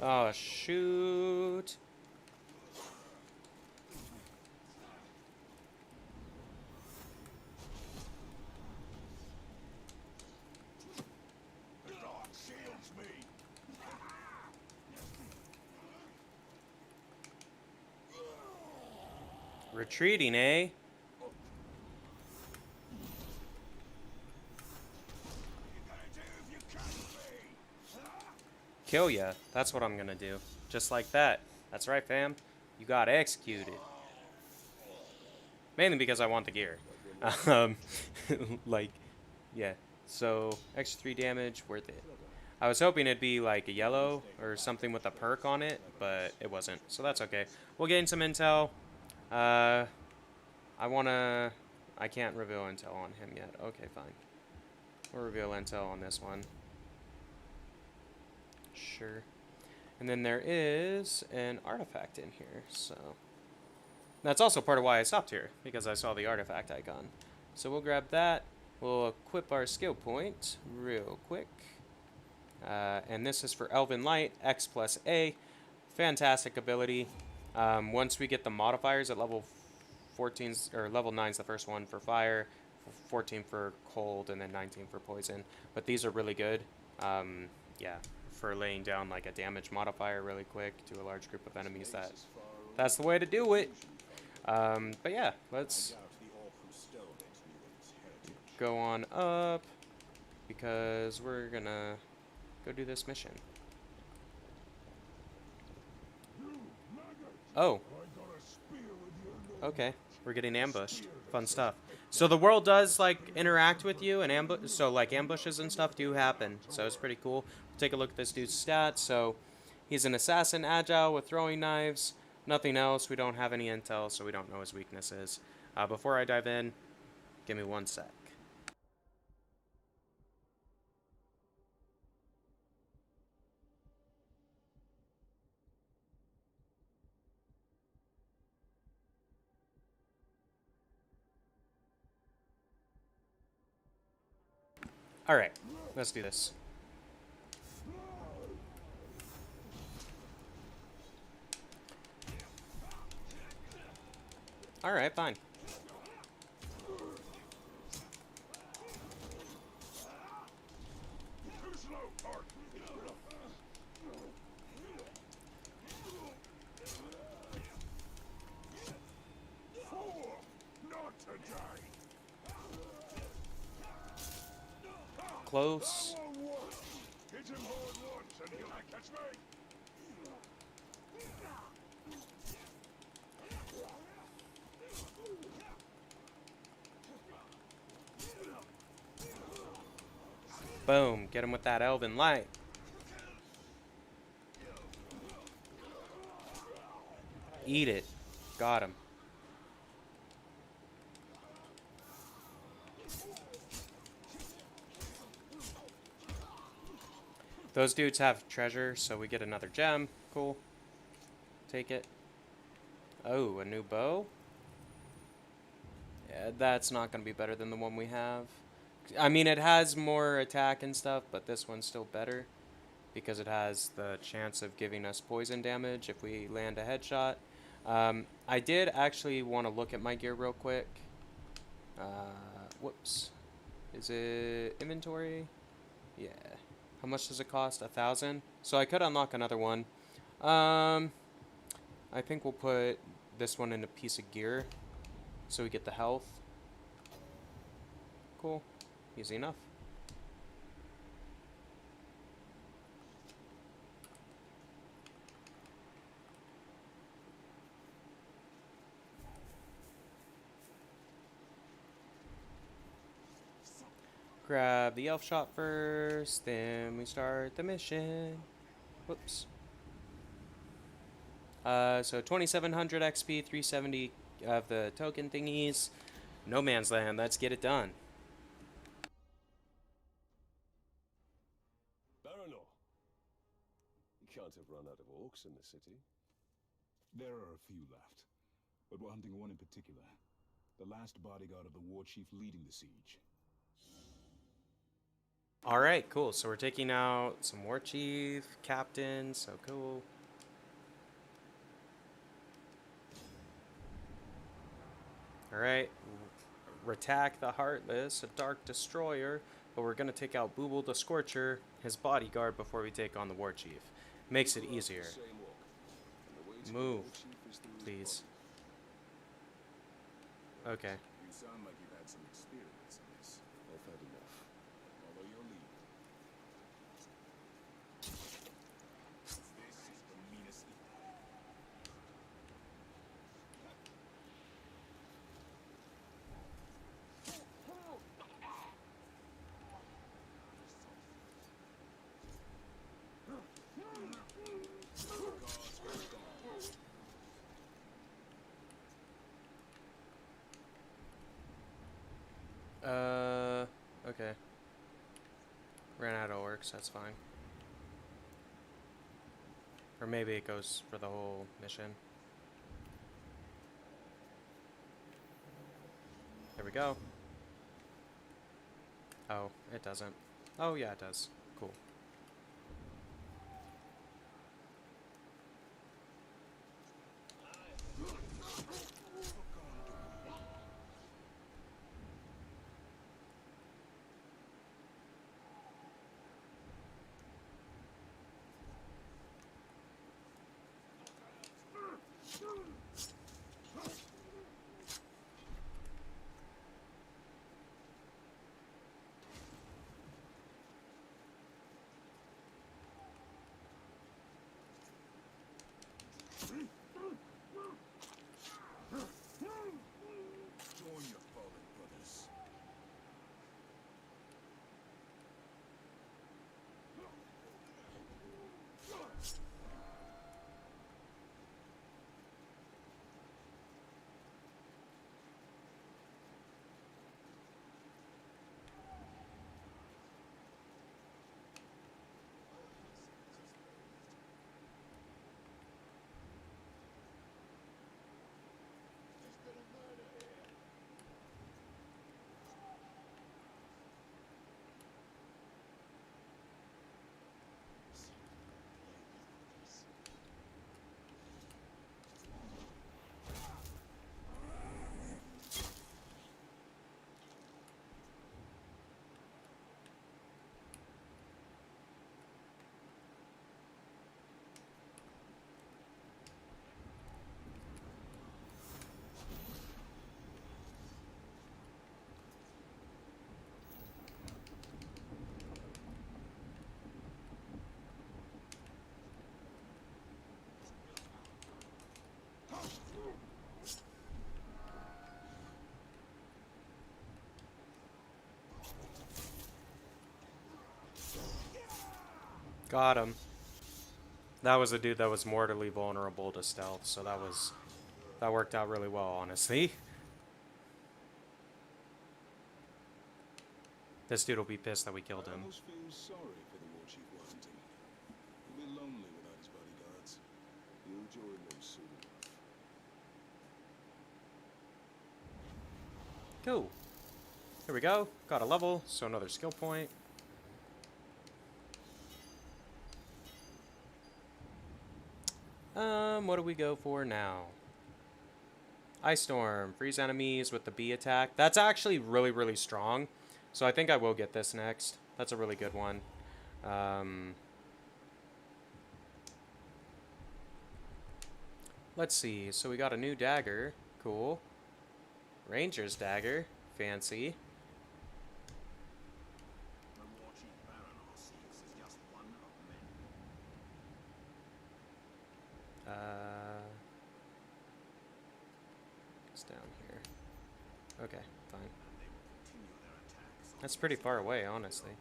Oh, shoot. Retreating, eh? Kill ya. That's what I'm gonna do. Just like that. That's right, fam. You got executed. Mainly because I want the gear. Like, yeah. So, extra 3 damage, worth it. I was hoping it'd be like a yellow or something with a perk on it, but it wasn't. So that's okay. We'll gain some intel. I can't reveal intel on him yet. Okay, fine. We'll reveal intel on this one. Sure. And then there is an artifact in here, so... That's also part of why I stopped here, because I saw the artifact icon. So we'll grab that. We'll equip our skill point real quick. And this is for Elven Light, X plus A. Fantastic ability. Once we get the modifiers at level 14, or level 9 is the first one for fire, 14 for cold, and then 19 for poison. But these are really good. Yeah, for laying down like a damage modifier really quick to a large group of enemies. That's the way to do it. But yeah, let's go on up because we're gonna go do this mission. Oh. Okay, we're getting ambushed. Fun stuff. So the world does like interact with you, and ambushes and stuff do happen. So it's pretty cool. We'll take a look at this dude's stats. So he's an assassin, agile with throwing knives. Nothing else. We don't have any intel, so we don't know his weaknesses. Before I dive in, give me 1 sec. Alright, let's do this. Alright, fine. Close. Boom, get him with that Elven Light. Eat it. Got him. Those dudes have treasure, so we get another gem. Cool. Take it. Oh, a new bow? Yeah, that's not going to be better than the one we have. I mean, it has more attack and stuff, but this one's still better because it has the chance of giving us poison damage if we land a headshot. I did actually want to look at my gear real quick. Whoops. Is it inventory? Yeah. How much does it cost? 1,000? So I could unlock another one. I think we'll put this one in a piece of gear so we get the health. Cool. Easy enough. Grab the elf shot first, then we start the mission. Whoops. So 2,700 XP, 370 of the token thingies. No man's land, let's get it done. Baranor. You can't have run out of orcs in the city. There are a few left, but we're hunting one in particular. The last bodyguard of the war chief leading the siege. Alright, cool. So we're taking out some war chief, captain, so cool. Alright, Ratak the Heartless, a dark destroyer, but we're gonna take out Booble the Scorcher, his bodyguard, before we take on the war chief. Makes it easier. Move, please. Okay. You sound like you've had some experience in this. I've had enough. Follow your lead. This is the meanest evil. Okay. Ran out of orcs, that's fine. Or maybe it goes for the whole mission. There we go. Oh, it doesn't. Oh, yeah, it does. Cool. Join your fallen brothers. Got him. That was a dude that was mortally vulnerable to stealth, so that worked out really well, honestly. This dude will be pissed that we killed I him. almost feel sorry for the war chief we're hunting. He'll be lonely without his bodyguards. You'll join them soon enough. Cool. Here we go. Got a level, so another skill point. What do we go for now? Ice Storm. Freeze enemies with the bee attack. That's actually really, really strong. So I think I will get this next. That's a really good one. Let's see. So we got a new dagger. Cool. Ranger's dagger. Fancy. The war chief Baron Orcs is just one of many. It's down here. Okay, fine. And they will continue their attacks. That's pretty far away, honestly.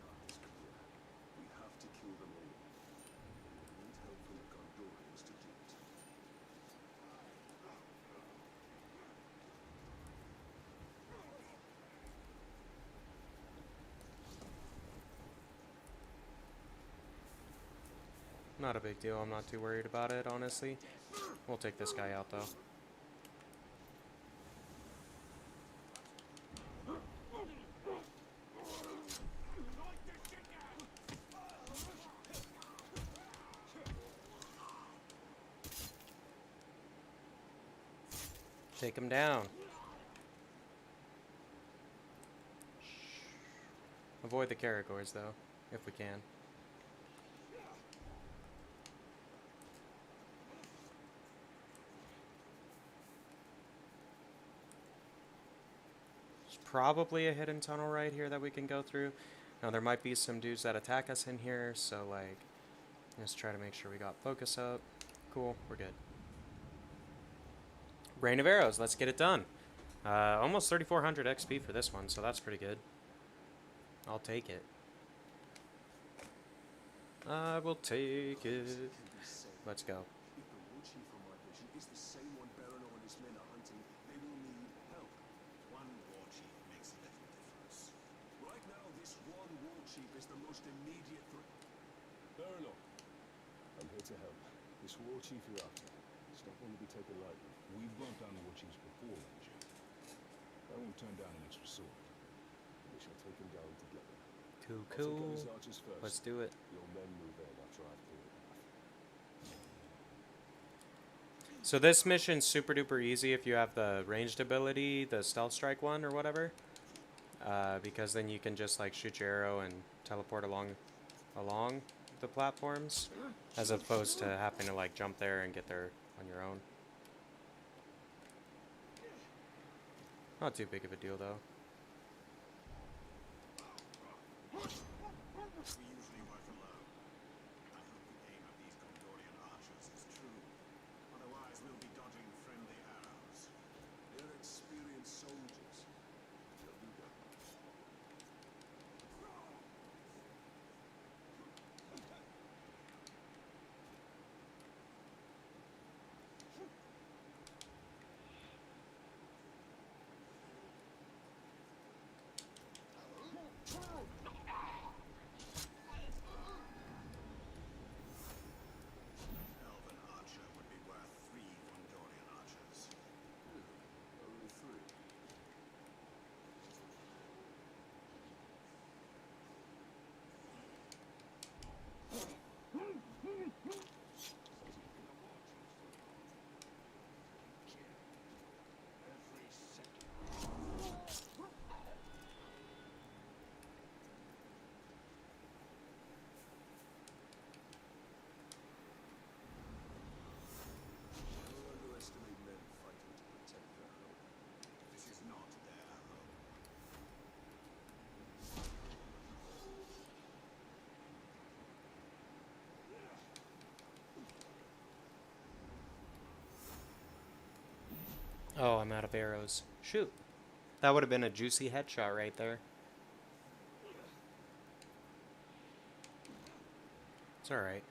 We have to kill them all. We need help from the Gondorians to do it. Not a big deal. I'm not too worried about it, honestly. We'll take this guy out, though. Take him down. Avoid the Caragors, though, if we can. There's probably a hidden tunnel right here that we can go through. Now, there might be some dudes that attack us in here, so, like, let's try to make sure we got focus up. Cool, we're good. Rain of Arrows, let's get it done. Almost 3,400 XP for this one, so that's pretty good. I'll take it. I will take it. Let's go. If the war chief from my vision is the same one Baron and his men are hunting, they will need help. One war chief makes little difference. Right now, this one war chief is the most immediate threat. Baron, I'm here to help. This war chief you're after. It's not going to be taken lightly. We've brought down war chiefs before, Ranger. I won't turn down an extra sword. we shall take him down together. Cool, I'll take out cool. his archers first. Let's do it. Your men move in after I've cleared the path. So this mission's super duper easy if you have the ranged ability, the stealth strike one or whatever. Because then you can just like shoot your arrow and teleport along the platforms, as opposed to having to like jump there and get there on your own. Not too big of a deal though. We usually work alone. I hope the aim of these Gondorian archers is true. Otherwise, we'll be dodging friendly arrows. They're experienced soldiers. They'll do that. Elven archer would be worth 3 Gondorian archers. Only 3. Every second. Never underestimate men fighting to protect their home. This is not their home. Oh, I'm out of arrows. Shoot. That would have been a juicy headshot right there. It's alright.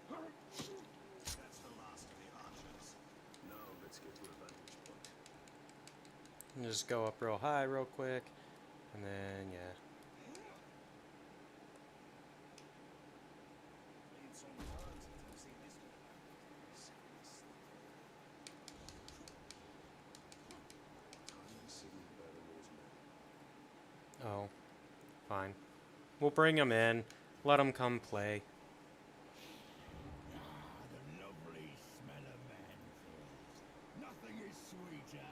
That's the last of the archers. Now let's get to a vantage point. And just go up real high real quick. And then, yeah. Tiny city better knows men. Oh. Fine. We'll bring them in. Let them come play. The lovely smell of manfield. Nothing is sweeter.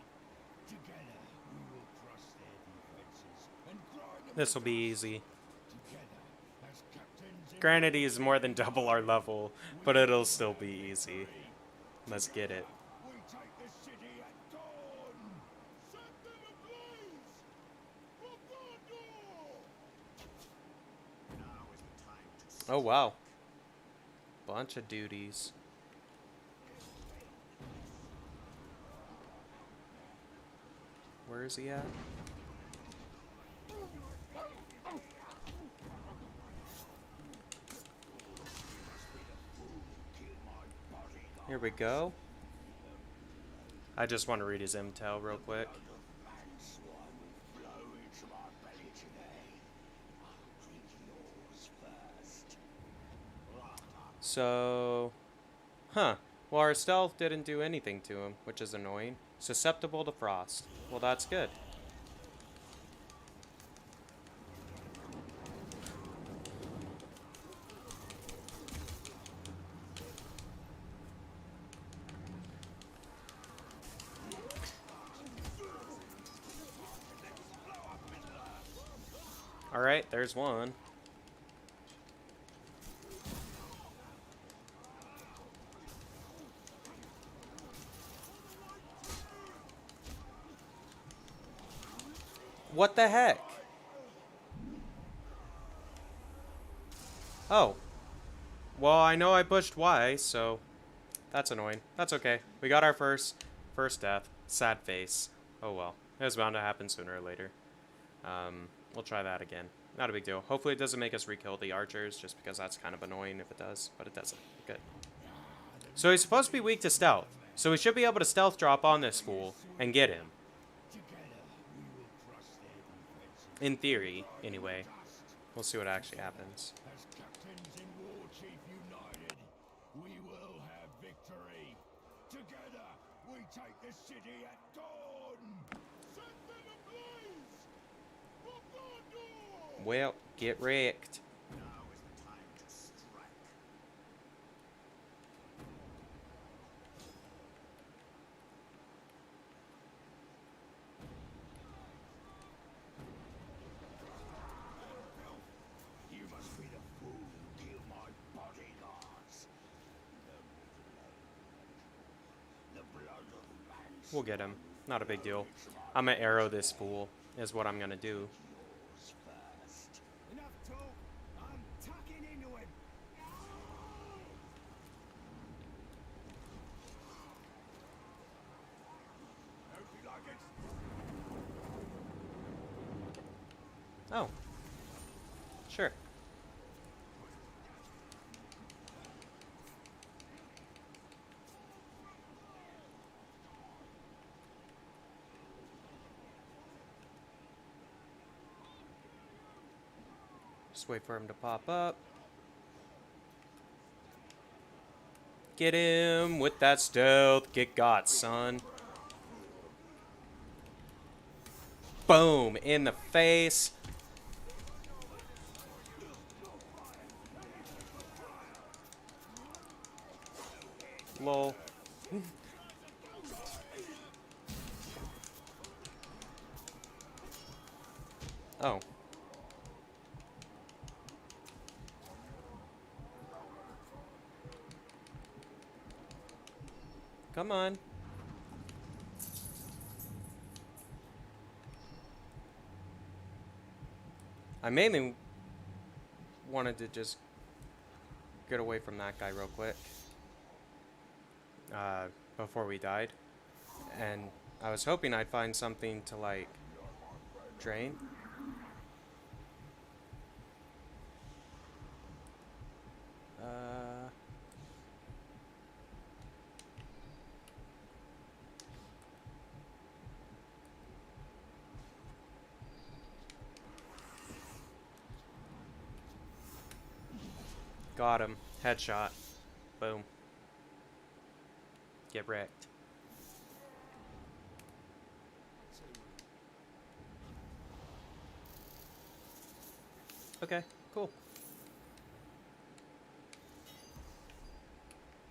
Together we will crush their defenses and grind them This will be to dust. easy. Together as captains in Granted, he's more than double our level, but it'll still be easy. Let's get it. we take the city at dawn. Set them ablaze. For Mordor. Now is the time to Oh, wow. Bunch of duties. Where is he at? Here we go. I just want to read his intel real quick. So, huh. Well, our stealth didn't do anything to him, which is annoying. Susceptible to frost. Well, that's good. Alright, there's one. What the heck? Oh. Well, I know I pushed Y, so that's annoying. That's okay. We got our first death. Sad face. Oh well. It was bound to happen sooner or later. We'll try that again. Not a big deal. Hopefully it doesn't make us re-kill the archers, just because that's kind of annoying if it does, but it doesn't. Good. So he's supposed to be weak to stealth, so we should be able to stealth drop on this fool and get him. In theory, anyway. We'll see what actually happens. As captains in war chief united, we will have victory. Together the city at dawn! Set them ablaze! For Mordor! Well, get wrecked. Now is the time to strike. You must be the fool who killed my bodyguards. The blood of man. We'll get him. Not a big deal. I'm gonna arrow this fool, is what I'm gonna do. First. Enough talk. I'm tucking into him. Hope you like it. Oh. Sure. Just wait for him to pop up. Get him with that stealth. Get got, son. Boom. In the face. Lol. Oh. Come on. I mainly wanted to just get away from that guy real quick. Before we died. And I was hoping I'd find something to, like, drain. Got him. Headshot. Boom. Get wrecked. Okay, cool.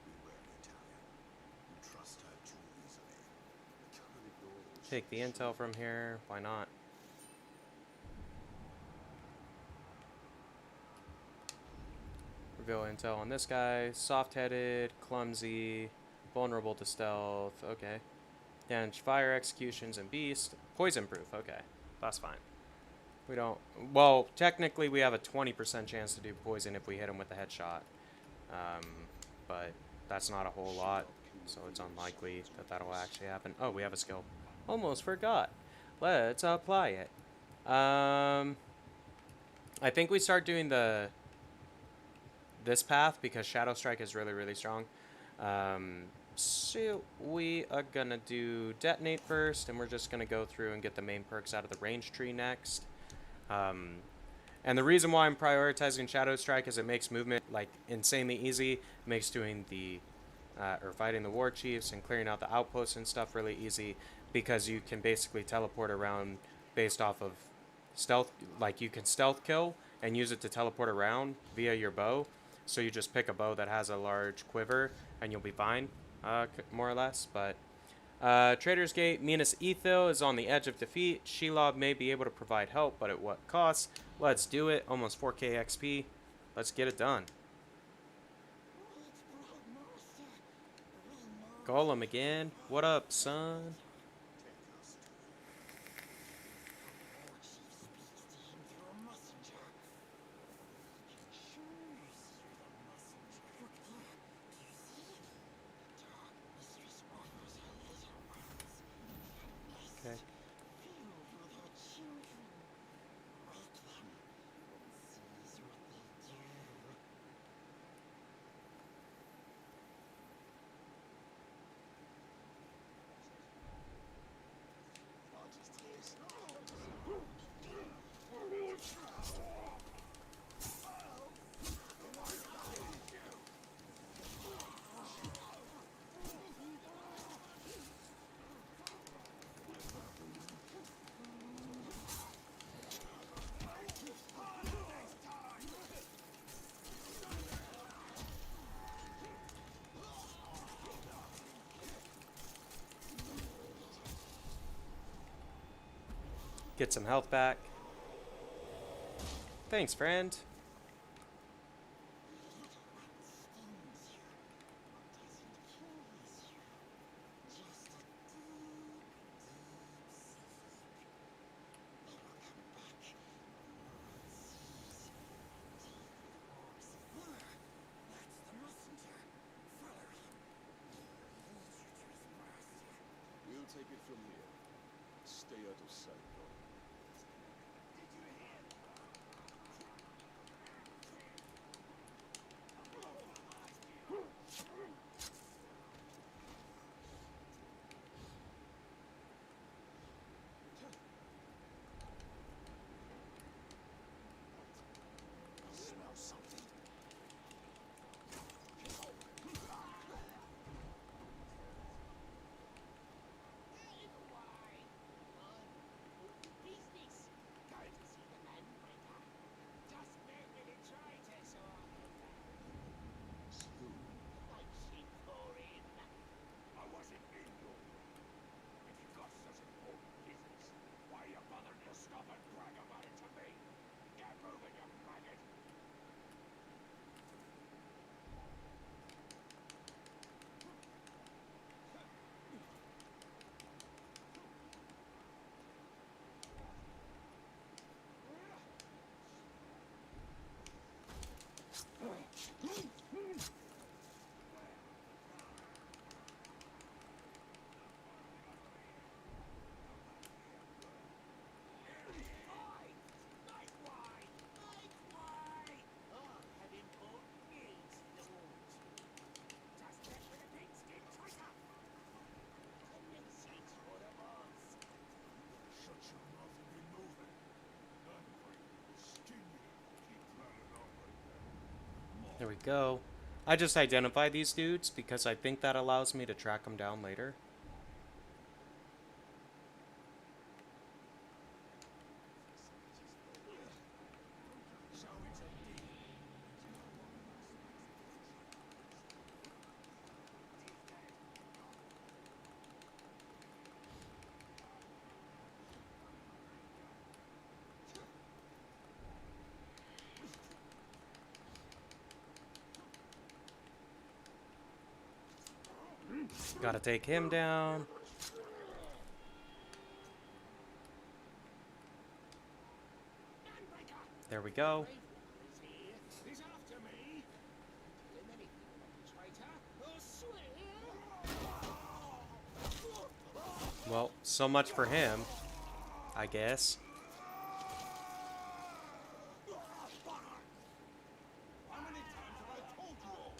Beware, Natalia. You trust her too easily. You cannot ignore what Take the intel from here. Why not? Reveal intel on this guy. Soft-headed, clumsy, vulnerable to stealth. Okay. Damage fire, executions, and beast. Poison proof. Okay. That's fine. We don't... Well, technically we have a 20% chance to do poison if we hit him with a headshot. But that's not a whole lot. So it's unlikely that that'll actually happen. Oh, we have a skill. Almost forgot. Let's apply it. I think we start doing this path because Shadow Strike is really, really strong. So we are gonna do Detonate first, and we're just gonna go through and get the main perks out of the range tree next. And the reason why I'm prioritizing Shadow Strike is it makes movement like insanely easy. It makes doing the or fighting the war chiefs and clearing out the outposts and stuff really easy, because you can basically teleport around based off of stealth. Like you can stealth kill and use it to teleport around via your bow. So you just pick a bow that has a large quiver and you'll be fine, more or less. But Trader's Gate, Minas Ithil is on the edge of defeat. Shelob may be able to provide help, but at what cost? Let's do it. Almost 4k XP. Let's get it done. Golem again. What up, son? Okay. Get some health back. Thanks, friend. We'll take it from here. Stay out of sight, though. Smell something. I wasn't in your room. If you've got such important business, why you bothering to stop and brag about it to me? Get moving, you maggot! Shut your mouth and be moving. Done for you. Skin you. Keep running on like that. There we go. I just identify these dudes because I think that allows me to track them down later. Gotta take him down. There we go. He's after me! Well, so much for him, I guess. How many times have I told you all?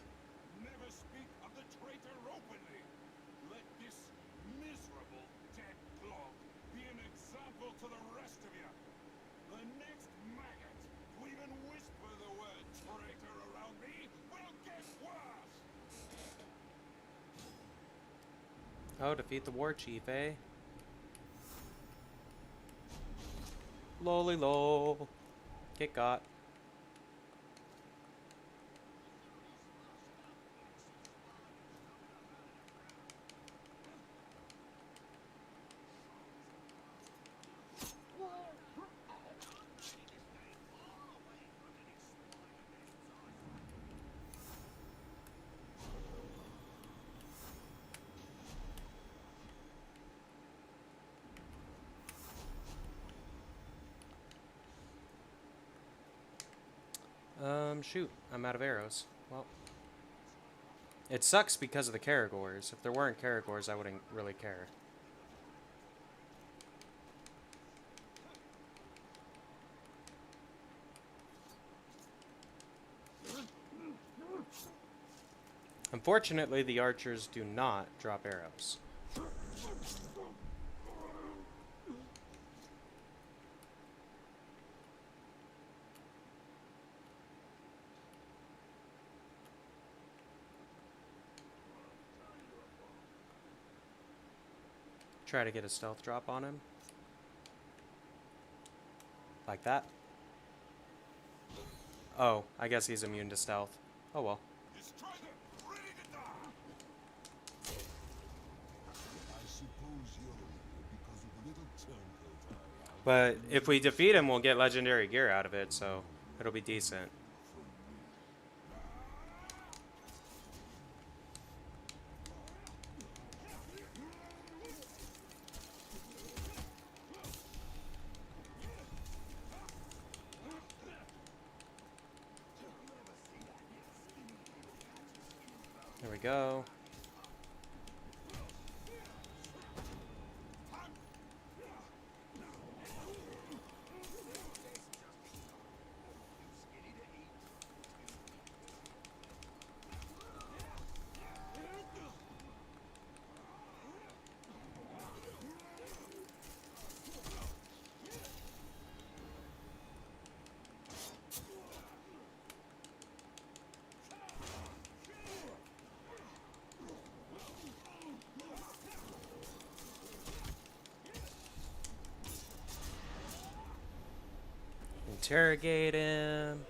Never speak of the traitor openly. Let this miserable dead clog be an example to the rest of you. The next maggot who even whisper the word traitor around me will get worse. Oh, defeat the war chief, eh? Lolly lol. Get got. Shoot, I'm out of arrows. Well, it sucks because of the Caragors. If there weren't Caragors, I wouldn't really care. Unfortunately, the archers do not drop arrows. Try to get a stealth drop on him. Like that. Oh, I guess he's immune to stealth. Oh well. Destroy them! Ready to die! I suppose you're here because of the little turncoat I have. But if we defeat him, we'll get legendary gear out of it, so it'll be decent. There we go. Interrogate him.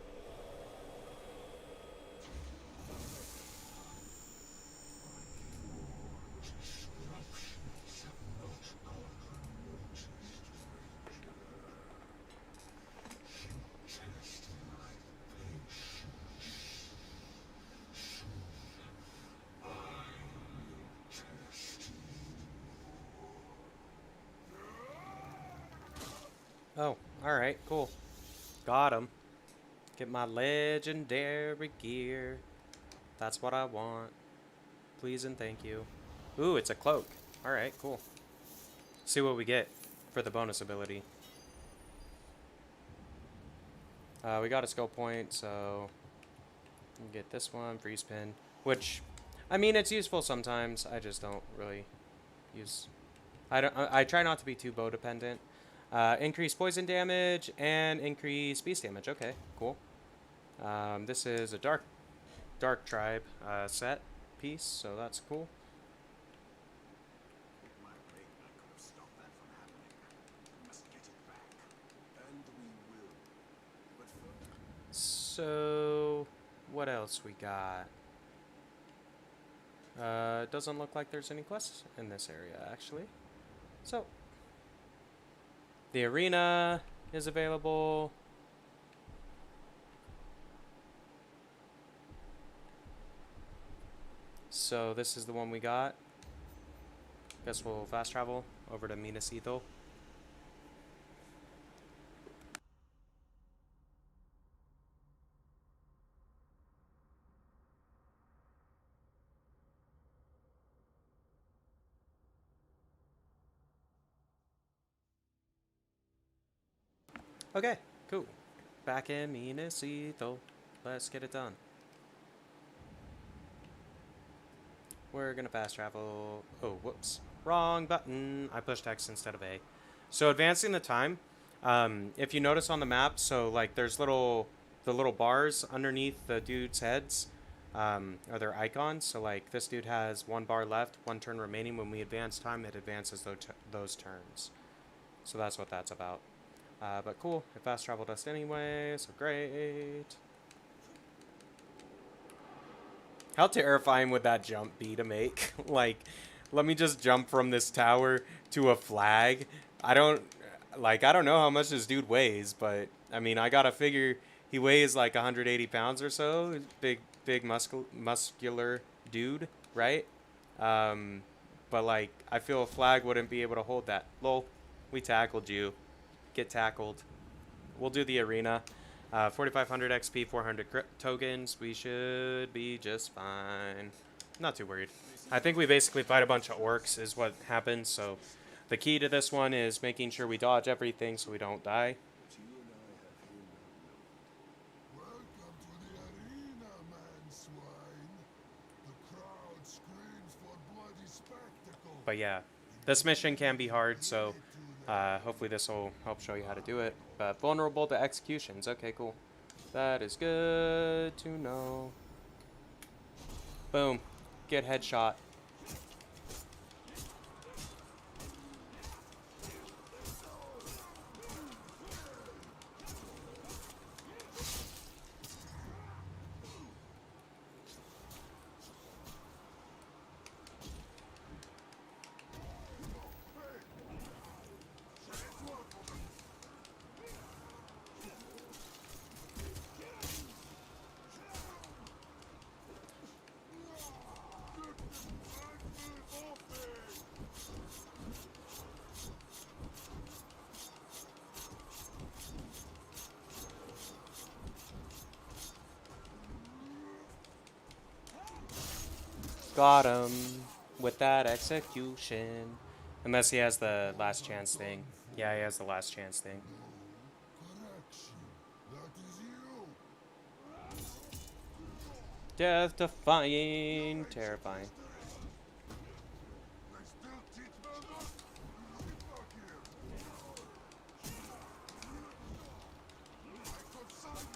Oh, alright, cool. Got him. Get my legendary gear. That's what I want. Please and thank you. Ooh, it's a cloak. Alright, cool. See what we get for the bonus ability. We got a skill point, so we can get this one, freeze pin, which, I mean, it's useful sometimes. I just don't really use. I try not to be too bow dependent. Increase poison damage and increase beast damage. Okay, cool. This is a dark tribe set piece, so that's cool. With my ring, I could have stopped that from happening. We must get it back. And we will. But first, So, what else we got? Doesn't look like there's any quests in this area, actually. So, the arena is available. So this is the one we got. Guess we'll fast travel over to Minas Ithil. Okay, cool. Back in Minas Ithil. Let's get it done. We're gonna fast travel. Oh, whoops. Wrong button. I pushed X instead of A. So advancing the time. If you notice on the map, so like there's the little bars underneath the dude's heads are their icons. So like this dude has 1 bar left, 1 turn remaining. When we advance time, it advances those turns. So that's what that's about. But cool, it fast traveled us anyway, so great. How terrifying would that jump be to make? Like, let me just jump from this tower to a flag. I don't know how much this dude weighs, but I mean, I gotta figure he weighs like 180 pounds or so. Big muscular dude, right? But like, I feel a flag wouldn't be able to hold that. Lol, we tackled you. Get tackled. We'll do the arena. 4,500 XP, 400 tokens. We should be just fine. Not too worried. I think we basically fight a bunch of orcs is what happens. So the key to this one is making sure we dodge everything so we don't die. but you and I have here now. Welcome to the arena, man swine. The crowd screams for bloody spectacle. But yeah, this mission can be hard, so hopefully this will help show you how to do it. But vulnerable to executions. Okay, cool. That is good to know. Boom. Get headshot. Got him with that execution. Unless he has the last chance thing. Yeah, he has the last chance thing. Correction. That is you. Death defying, terrifying. They still teach Mordor? Get back here. I got some.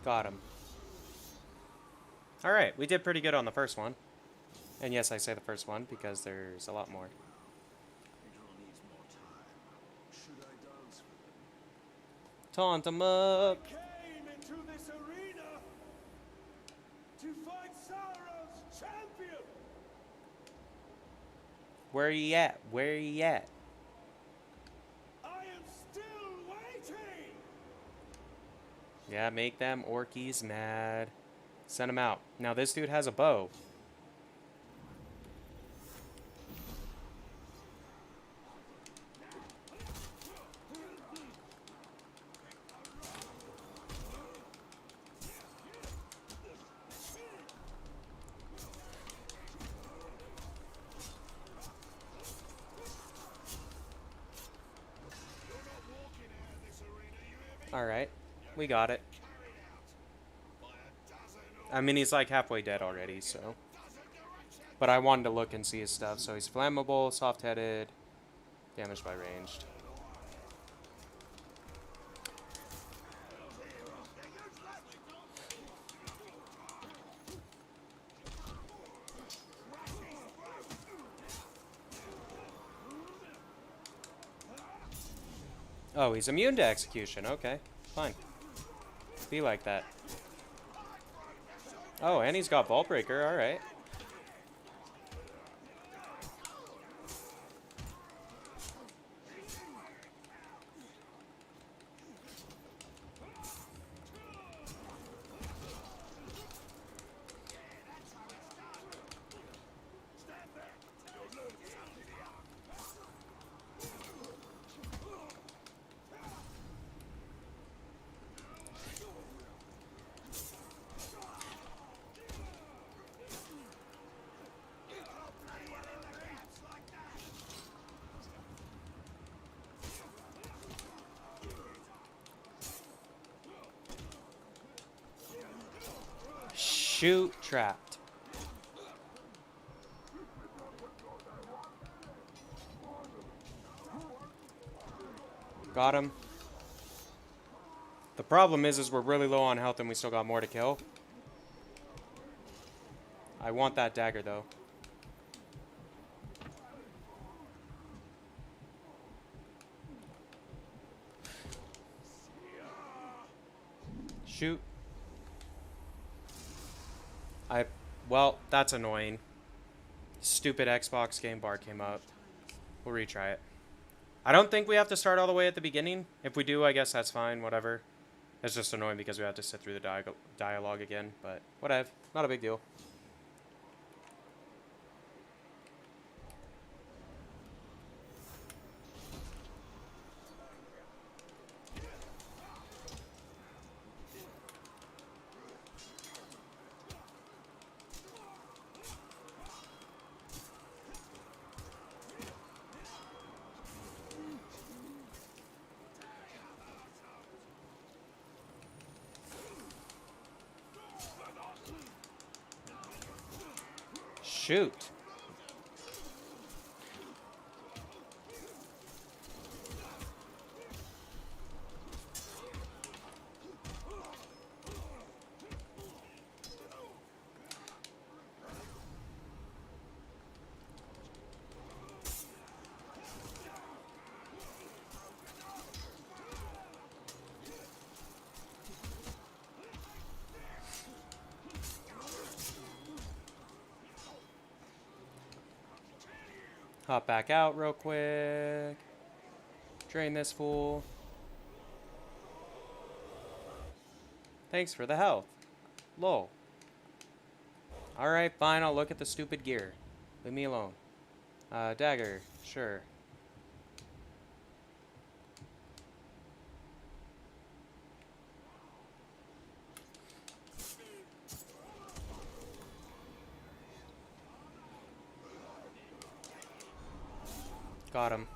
Got him. Alright, we did pretty good on the first one. And yes, I say the first one because there's a lot more. It all needs more time. Should I dance with them? Taunt him up! Came into this arena to fight Sauron's champion. Where you at? Where you at? I am still waiting. Yeah, make them orkies mad. Send him out. Now this dude has a bow. Alright, we got it. I mean, he's like halfway dead already, so. But I wanted to look and see his stuff. So he's flammable, soft-headed, damaged by ranged. Oh, he's immune to execution. Okay, fine. Be like that. Oh, and he's got Vault Breaker. All right. Shoot, trapped. Got him. The problem is we're really low on health and we still got more to kill. I want that dagger though. Shoot. Well, that's annoying. Stupid Xbox game bar came up. We'll retry it. I don't think we have to start all the way at the beginning. If we do, I guess that's fine, whatever. It's just annoying because we have to sit through the dialogue again, but whatever. Not a big deal. Shoot. Hop back out real quick. Drain this fool. Thanks for the health. Lol. Alright, fine, I'll look at the stupid gear. Leave me alone. Dagger, sure. Got him.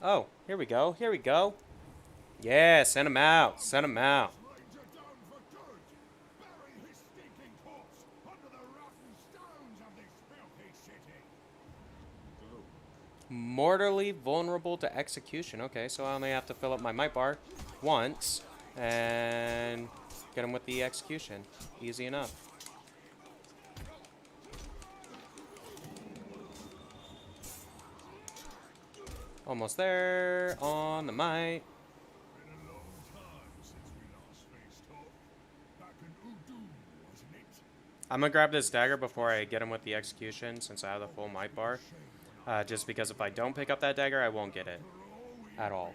Oh, here we go. Here we go. Yeah, send him out. Send him out. Ranger down for good. Bury his stinking corpse under the rotten stones of this filthy city. Mortally vulnerable to execution. Okay, so I only have to fill up my might bar once and get him with the execution. Easy enough. Almost there on the might. Been a long time since we last faced off. Back in Udu, wasn't it? I'm gonna grab this dagger before I get him with the execution since I have the full might bar. Just because if I don't pick up that dagger, I won't get it at all.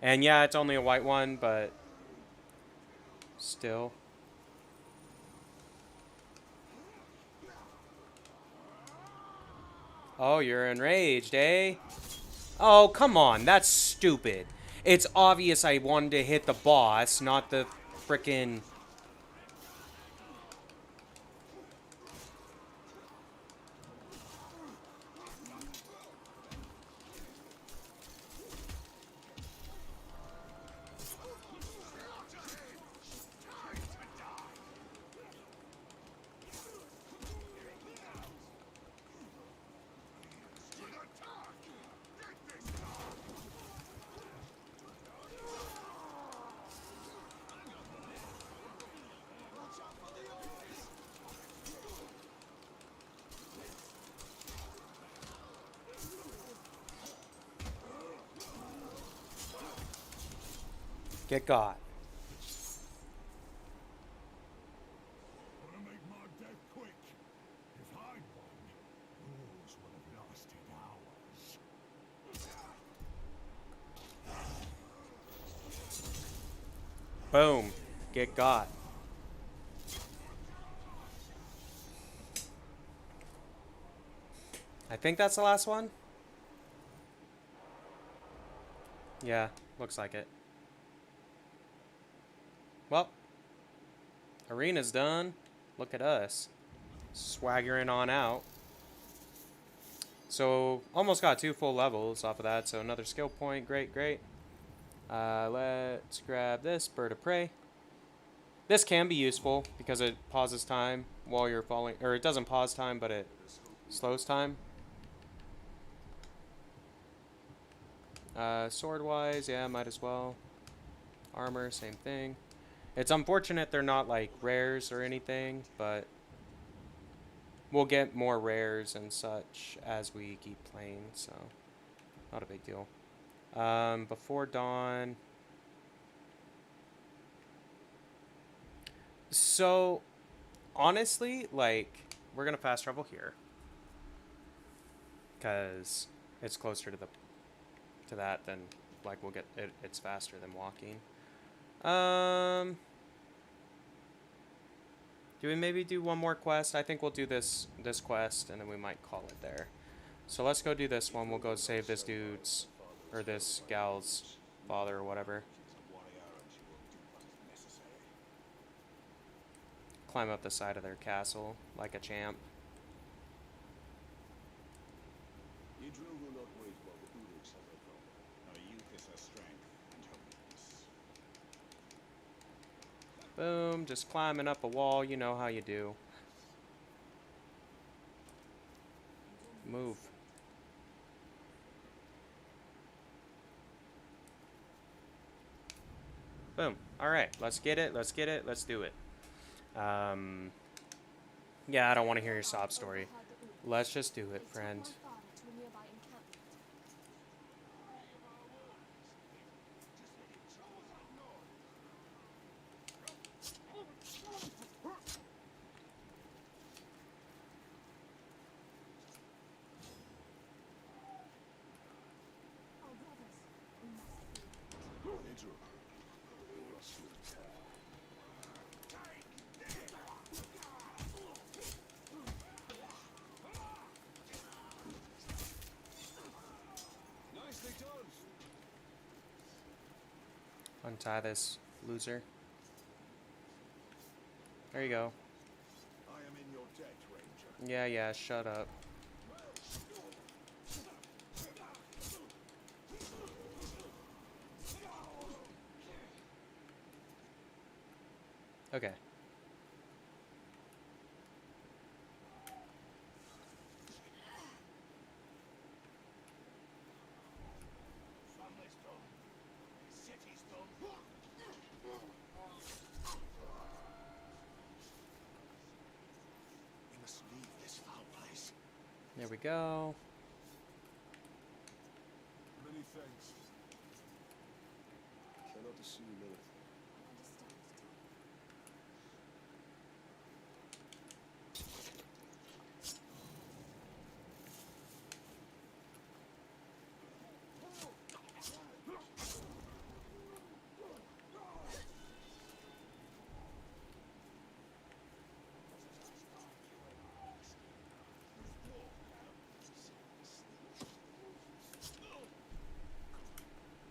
And yeah, it's only a white one, but still. Oh, you're enraged, eh? Oh, come on. That's stupid. It's obvious I wanted to hit the boss, not the frickin'... Get got. Wanna make my death quick? If I'd won, yours would have lasted hours. Boom. Get got. I think that's the last one. Yeah, looks like it. Well, arena's done. Look at us. Swaggering on out. So, almost got 2 full levels off of that. So, another skill point. Great, great. Let's grab this. Bird of Prey. This can be useful because it pauses time while you're falling. Or it doesn't pause time, but it slows time. Sword-wise, yeah, might as well. Armor, same thing. It's unfortunate they're not like rares or anything, but we'll get more rares and such as we keep playing, so not a big deal. Before dawn. So, honestly, like, we're gonna fast travel here because it's closer to that than like we'll get it. It's faster than walking. Do we maybe do one more quest? I think we'll do this quest, and then we might call it there. So let's go do this one. We'll go save this dude's, or this gal's father or whatever. Climb up the side of their castle like a champ. Idril will not wait while the Urks have their problem. Our youth is our strength, and her weakness. Boom, just climbing up a wall. You know how you do. Move. Boom. All right, let's get it. Let's get it. Let's do it. Yeah, I don't want to hear your sob story. Let's just do it, friend. Idril, we must return. Nicely done. Untie this loser. There you go. Yeah, shut up. Okay. Family's done. City's done. We must leave this foul place. There we go. Many thanks. Cannot assume anything. Understand.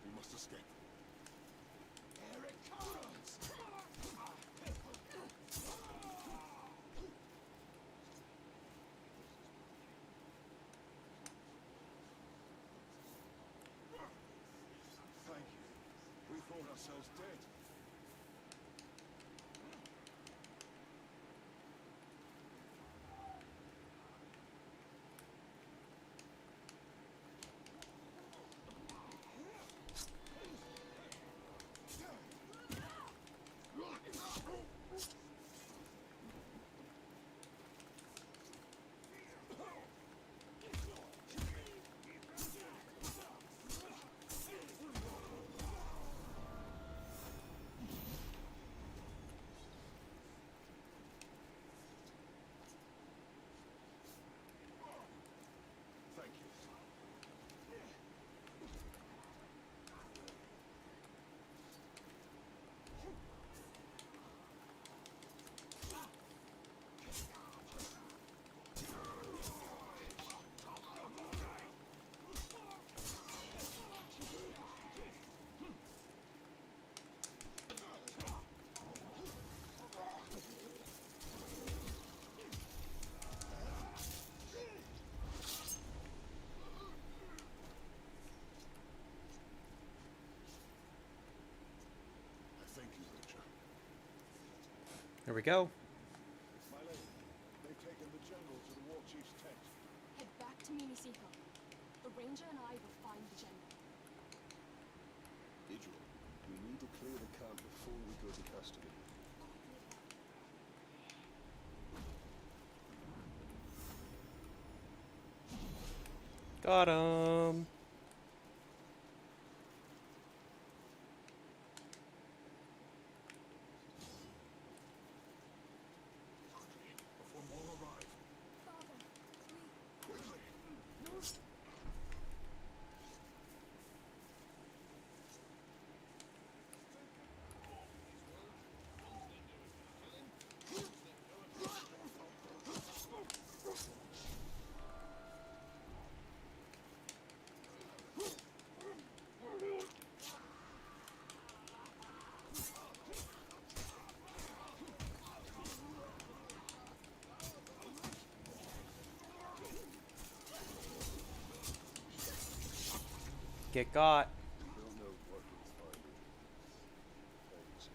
We must escape. Here it comes! Thank you. We thought ourselves dead. Thank you. I thank you, Richard. There we go. My lady, they've taken the general to the war chief's tent. Head back to Minisiko. The ranger and I will find the general. Idril, we need to clear the camp before we go to custody. Got him. Before more arrive. Father, we... Quickly. Get got. We don't know what we'll find. Thanks.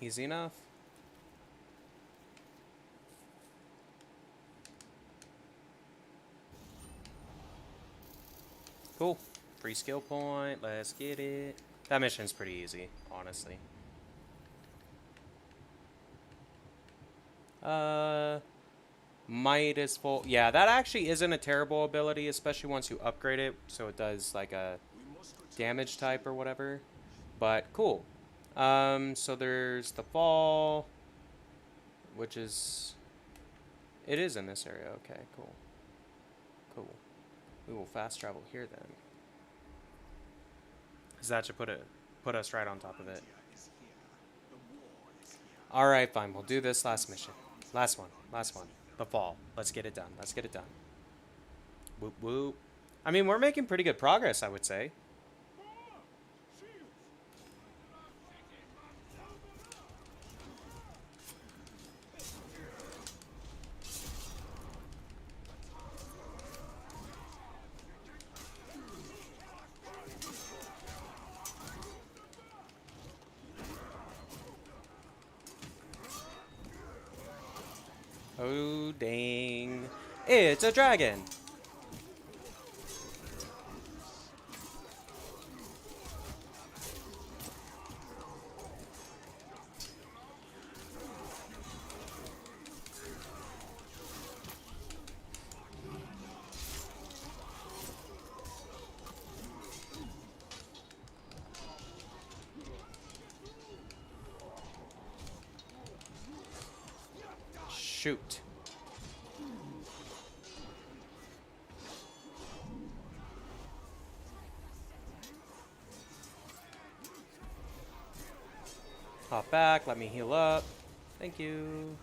Easy enough. Cool. Free skill point. Let's get it. That mission's pretty easy, honestly. Might is full. Yeah, that actually isn't a terrible ability, especially once you upgrade it, so it does like a damage type or whatever. But cool. So there's the fall, which is... It is in this area. Okay, cool. Cool. We will fast travel here then. Because that should put us right on top of it. Alright, fine. We'll do this last mission. Last one. Last one. The fall. Let's get it done. Let's get it done. Whoop whoop. I mean, we're making pretty good progress, I would say. Oh, dang. It's a dragon! Shoot. Hop back, let me heal up. Thank you.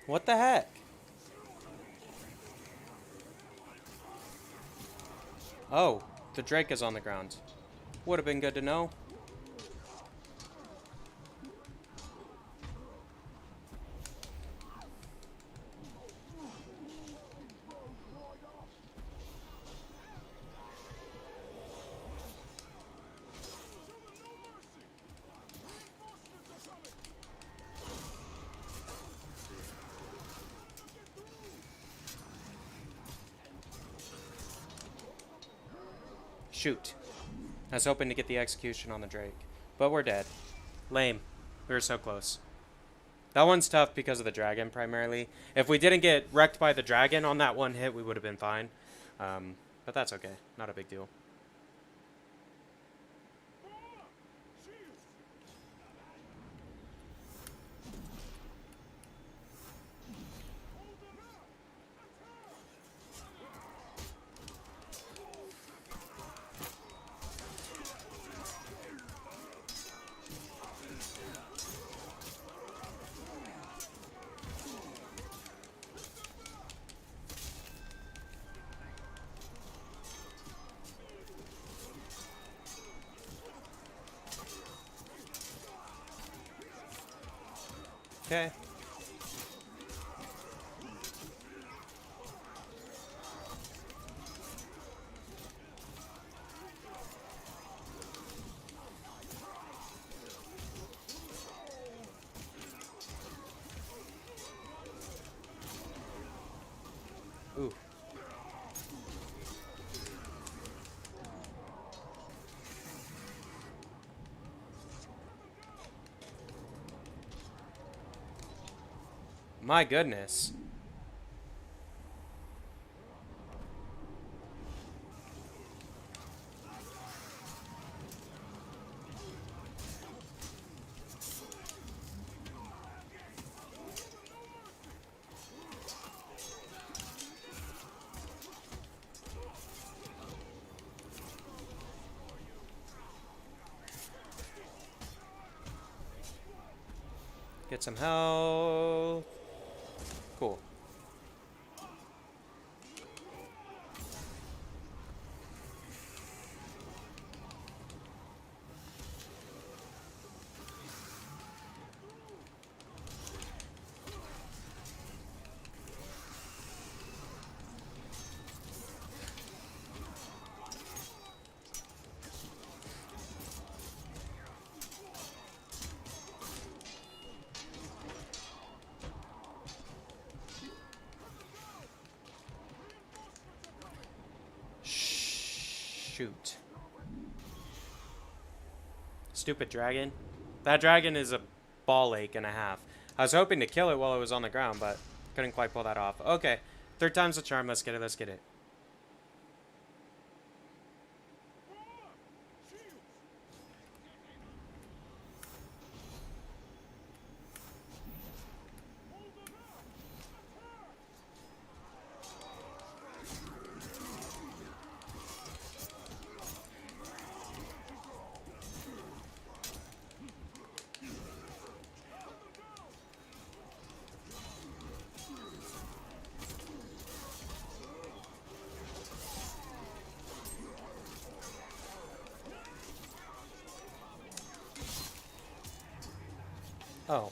What the heck? Oh, the Drake is on the ground. Would have been good to know. Shoot. I was hoping to get the execution on the Drake. But we're dead. Lame. We were so close. That one's tough because of the dragon, primarily. If we didn't get wrecked by the dragon on that one hit, we would have been fine. But that's okay. Not a big deal. Okay. Ooh. My goodness. Get some health. Cool. Shoot. Stupid dragon. That dragon is a ball ache and a half. I was hoping to kill it while it was on the ground, but couldn't quite pull that off. Okay. Third time's the charm. Let's get it. Let's get it. Oh.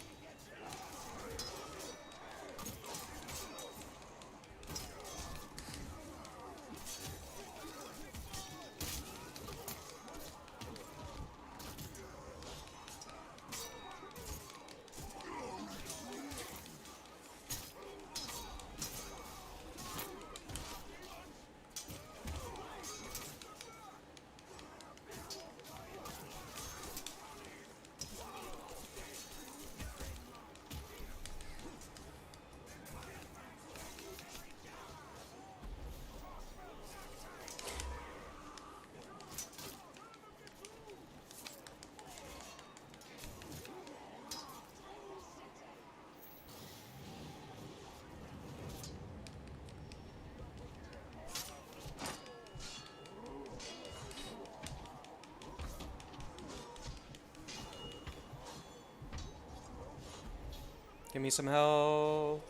Give me some help.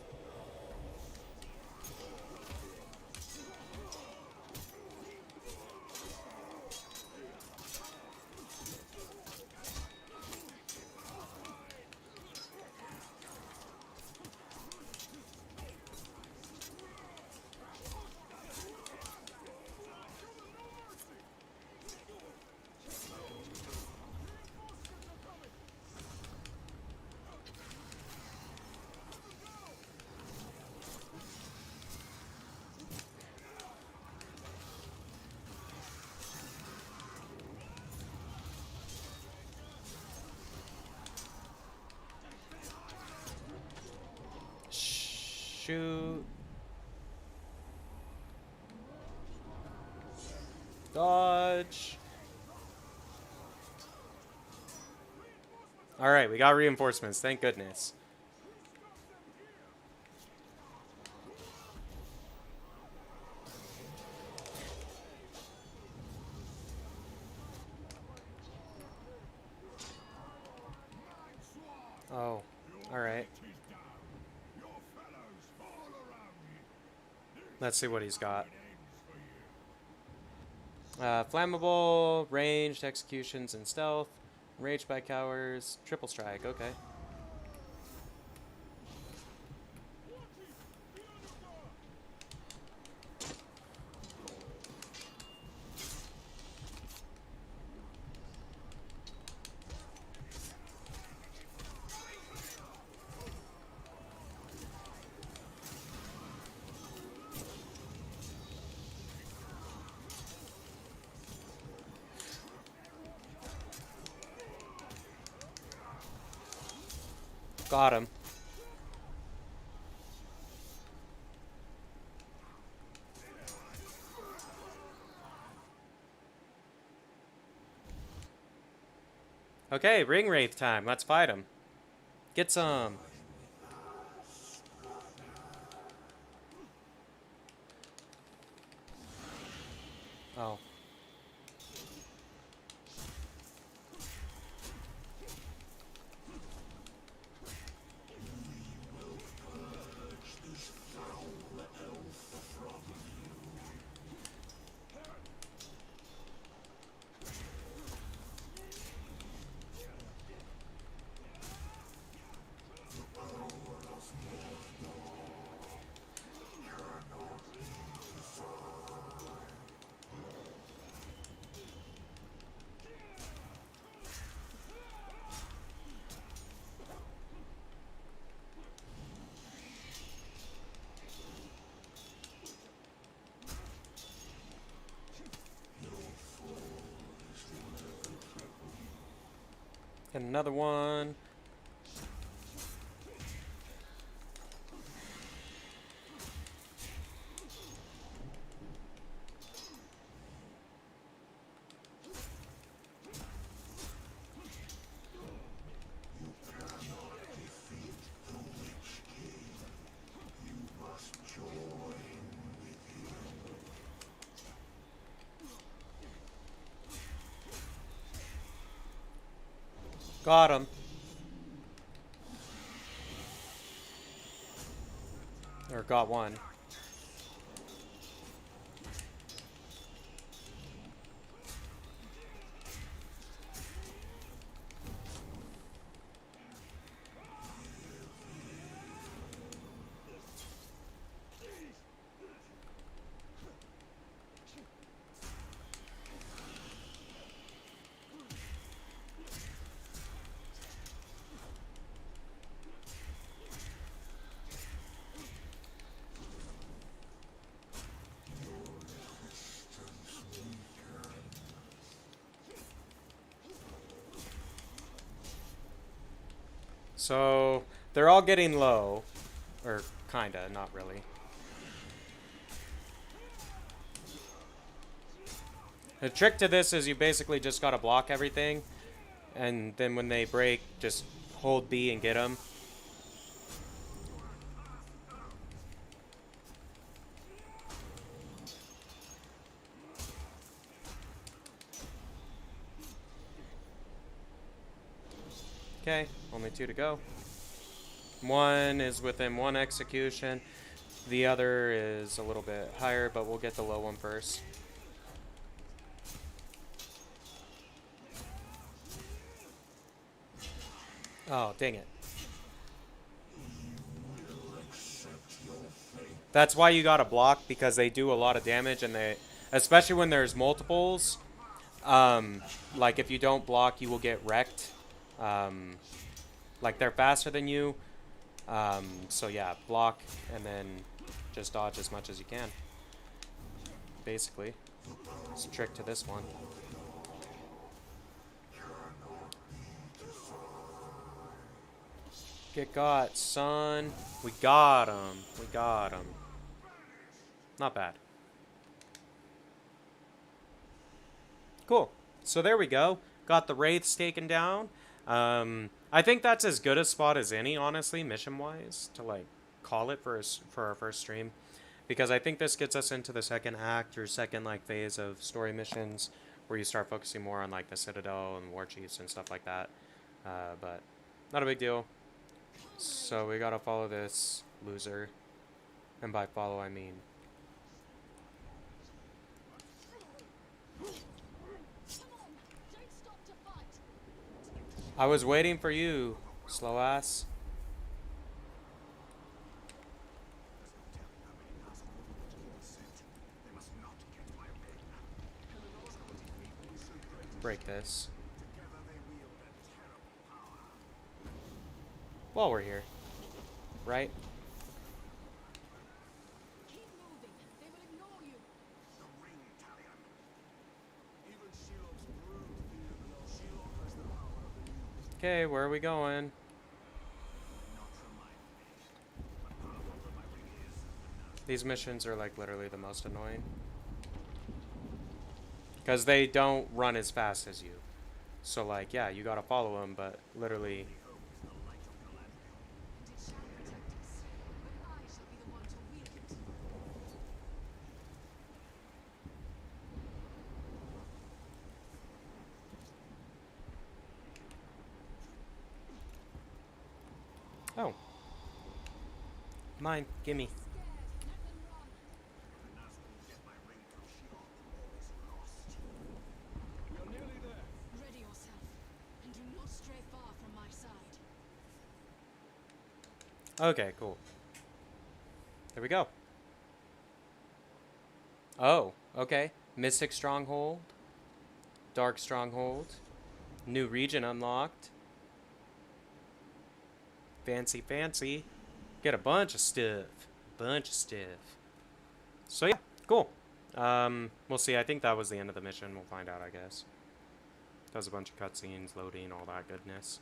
Shoot. Dodge. Alright, we got reinforcements. Thank goodness. Oh, alright. Let's see what he's got. Flammable, ranged, executions, and stealth. Raged by cowards. Triple strike, okay. Got him. Okay, ring wraith time. Let's fight him. Get some. Oh. Get another one. Got him. Or got one. So they're all getting low, or kinda, not really. The trick to this is you basically just gotta block everything, and then when they break, just hold B and get them. Okay, only 2 to go. One is within 1 execution. The other is a little bit higher, but we'll get the low one first. Oh, dang it. That's why you gotta block, because they do a lot of damage, and they, especially when there's multiples, like if you don't block, you will get wrecked. Like they're faster than you. So yeah, block and then just dodge as much as you can. Basically. It's a trick to this one. Get got, son. We got him. We got him. Not bad. Cool. So there we go. Got the wraiths taken down. I think that's as good a spot as any, honestly, mission-wise, to like call it for our first stream, because I think this gets us into the second act or second like phase of story missions, where you start focusing more on like the Citadel and War Chiefs and stuff like that. But not a big deal. So we gotta follow this loser, and by follow I mean. I was waiting for you, slow ass. Break this. While we're here, right? Keep moving. They will ignore you. Okay, where are we going? These missions are like literally the most annoying, because they don't run as fast as you. So like, yeah, you gotta follow them, but literally. Oh. Mine. Gimme. Ready yourself, and do not stray far from my side. Okay, cool. There we go. Oh, okay. Mystic Stronghold. Dark Stronghold. New region unlocked. Fancy, fancy. Get a bunch of stuff. So yeah, cool. We'll see. I think that was the end of the mission. We'll find out, I guess. Does a bunch of cutscenes, loading, all that goodness.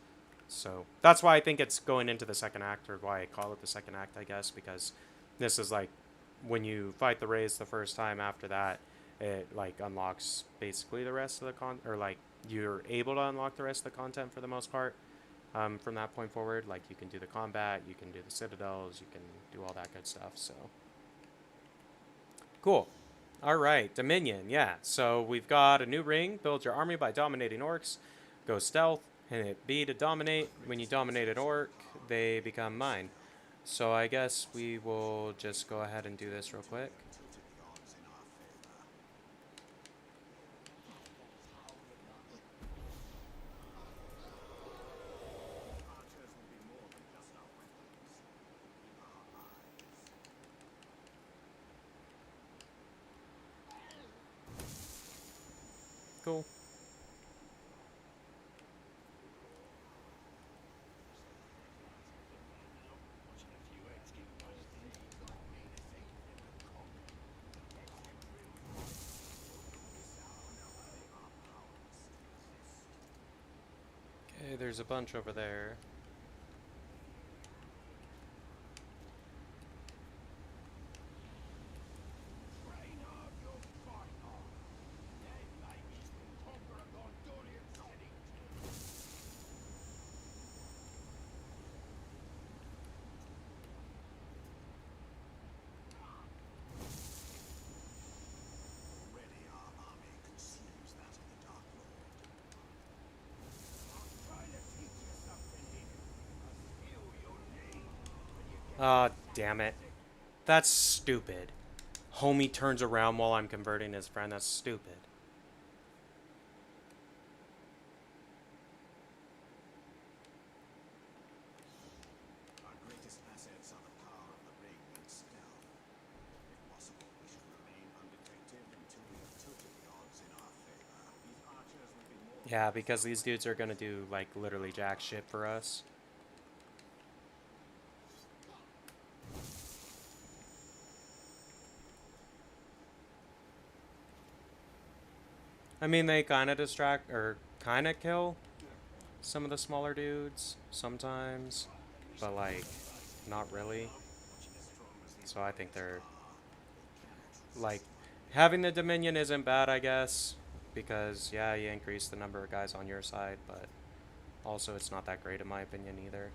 So that's why I think it's going into the second act, or why I call it the second act, I guess, because this is like when you fight the Rays the first time. After that, it like unlocks basically the rest of the or like you're able to unlock the rest of the content for the most part. From that point forward, like you can do the combat, you can do the citadels, you can do all that good stuff. So cool. All right, Dominion. Yeah. So we've got a new ring. Build your army by dominating orcs. Go stealth. And hit B to dominate. When you dominate an orc, they become mine. So I guess we will just go ahead and do this real quick. Cool. Okay, there's a bunch over there. Ah, damn it. That's stupid. Homie turns around while I'm converting his friend. That's stupid. Our greatest assets are the power of the ring and stealth. If possible, we should remain undetected until we have tilted the odds in our favor. These archers will be more... Yeah, because these dudes are gonna do, like, literally jack shit for us. I mean, they kind of distract, or kind of kill some of the smaller dudes sometimes, but, like, not really. So I think they're, like, having the Dominion isn't bad, I guess, because, yeah, you increase the number of guys on your side, but also it's not that great in my opinion either.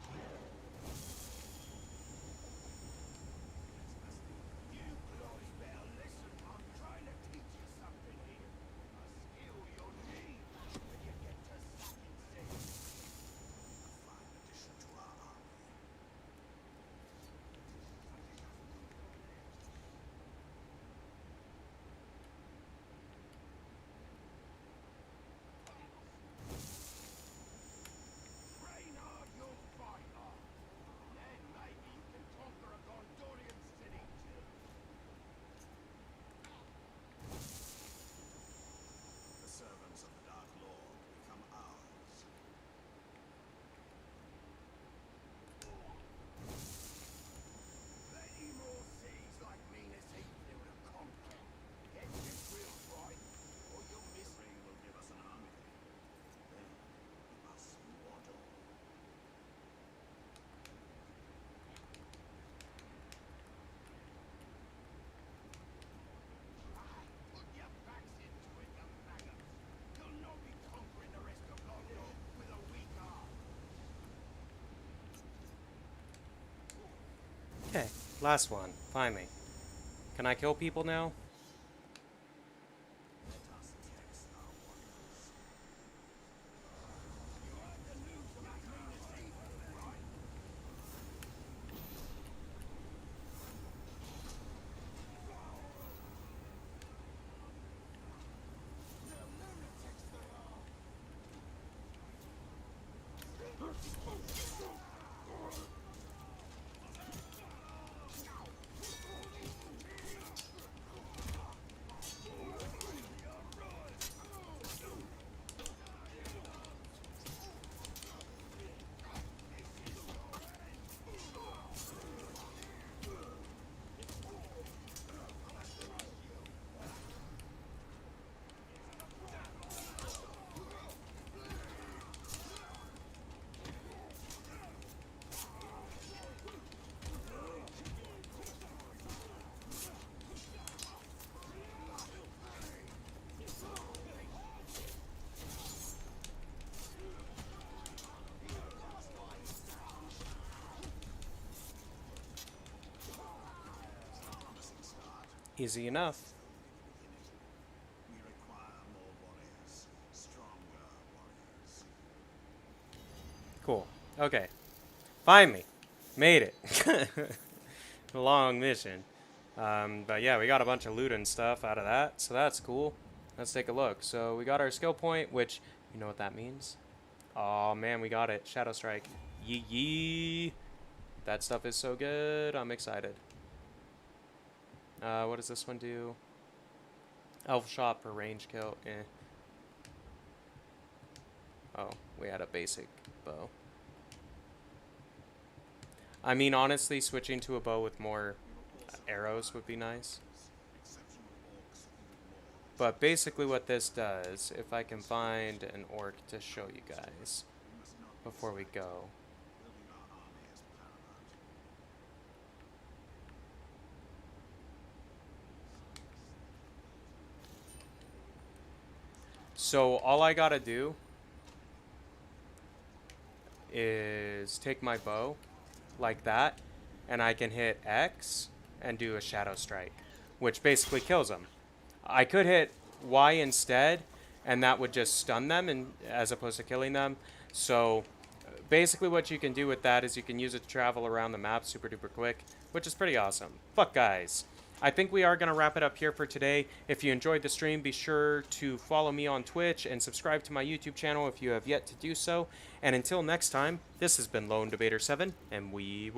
Okay, last one, finally. Can I kill people now? Easy enough. We require more warriors, stronger warriors. Cool. Okay. Finally. Made it. Long mission. But yeah, we got a bunch of loot and stuff out of that, so that's cool. Let's take a look. So we got our skill point, which, you know what that means? Oh man, we got it. Shadow Strike. Yee yee. That stuff is so good. I'm excited. What does this one do? Elf shot per range kill. Eh. Oh, we had a basic bow. I mean, honestly, switching to a bow with more arrows would be nice. But basically what this does, if I can find an orc to show you guys before we go. So all I gotta do is take my bow like that, and I can hit X and do a Shadow Strike, which basically kills them. I could hit Y instead, and that would just stun them as opposed to killing them. So basically what you can do with that is you can use it to travel around the map super duper quick, which is pretty awesome. Fuck guys. I think we are going to wrap it up here for today. If you enjoyed the stream, be sure to follow me on Twitch and subscribe to my YouTube channel if you have yet to do so. And until next time, this has been Lone Debater 7, and we will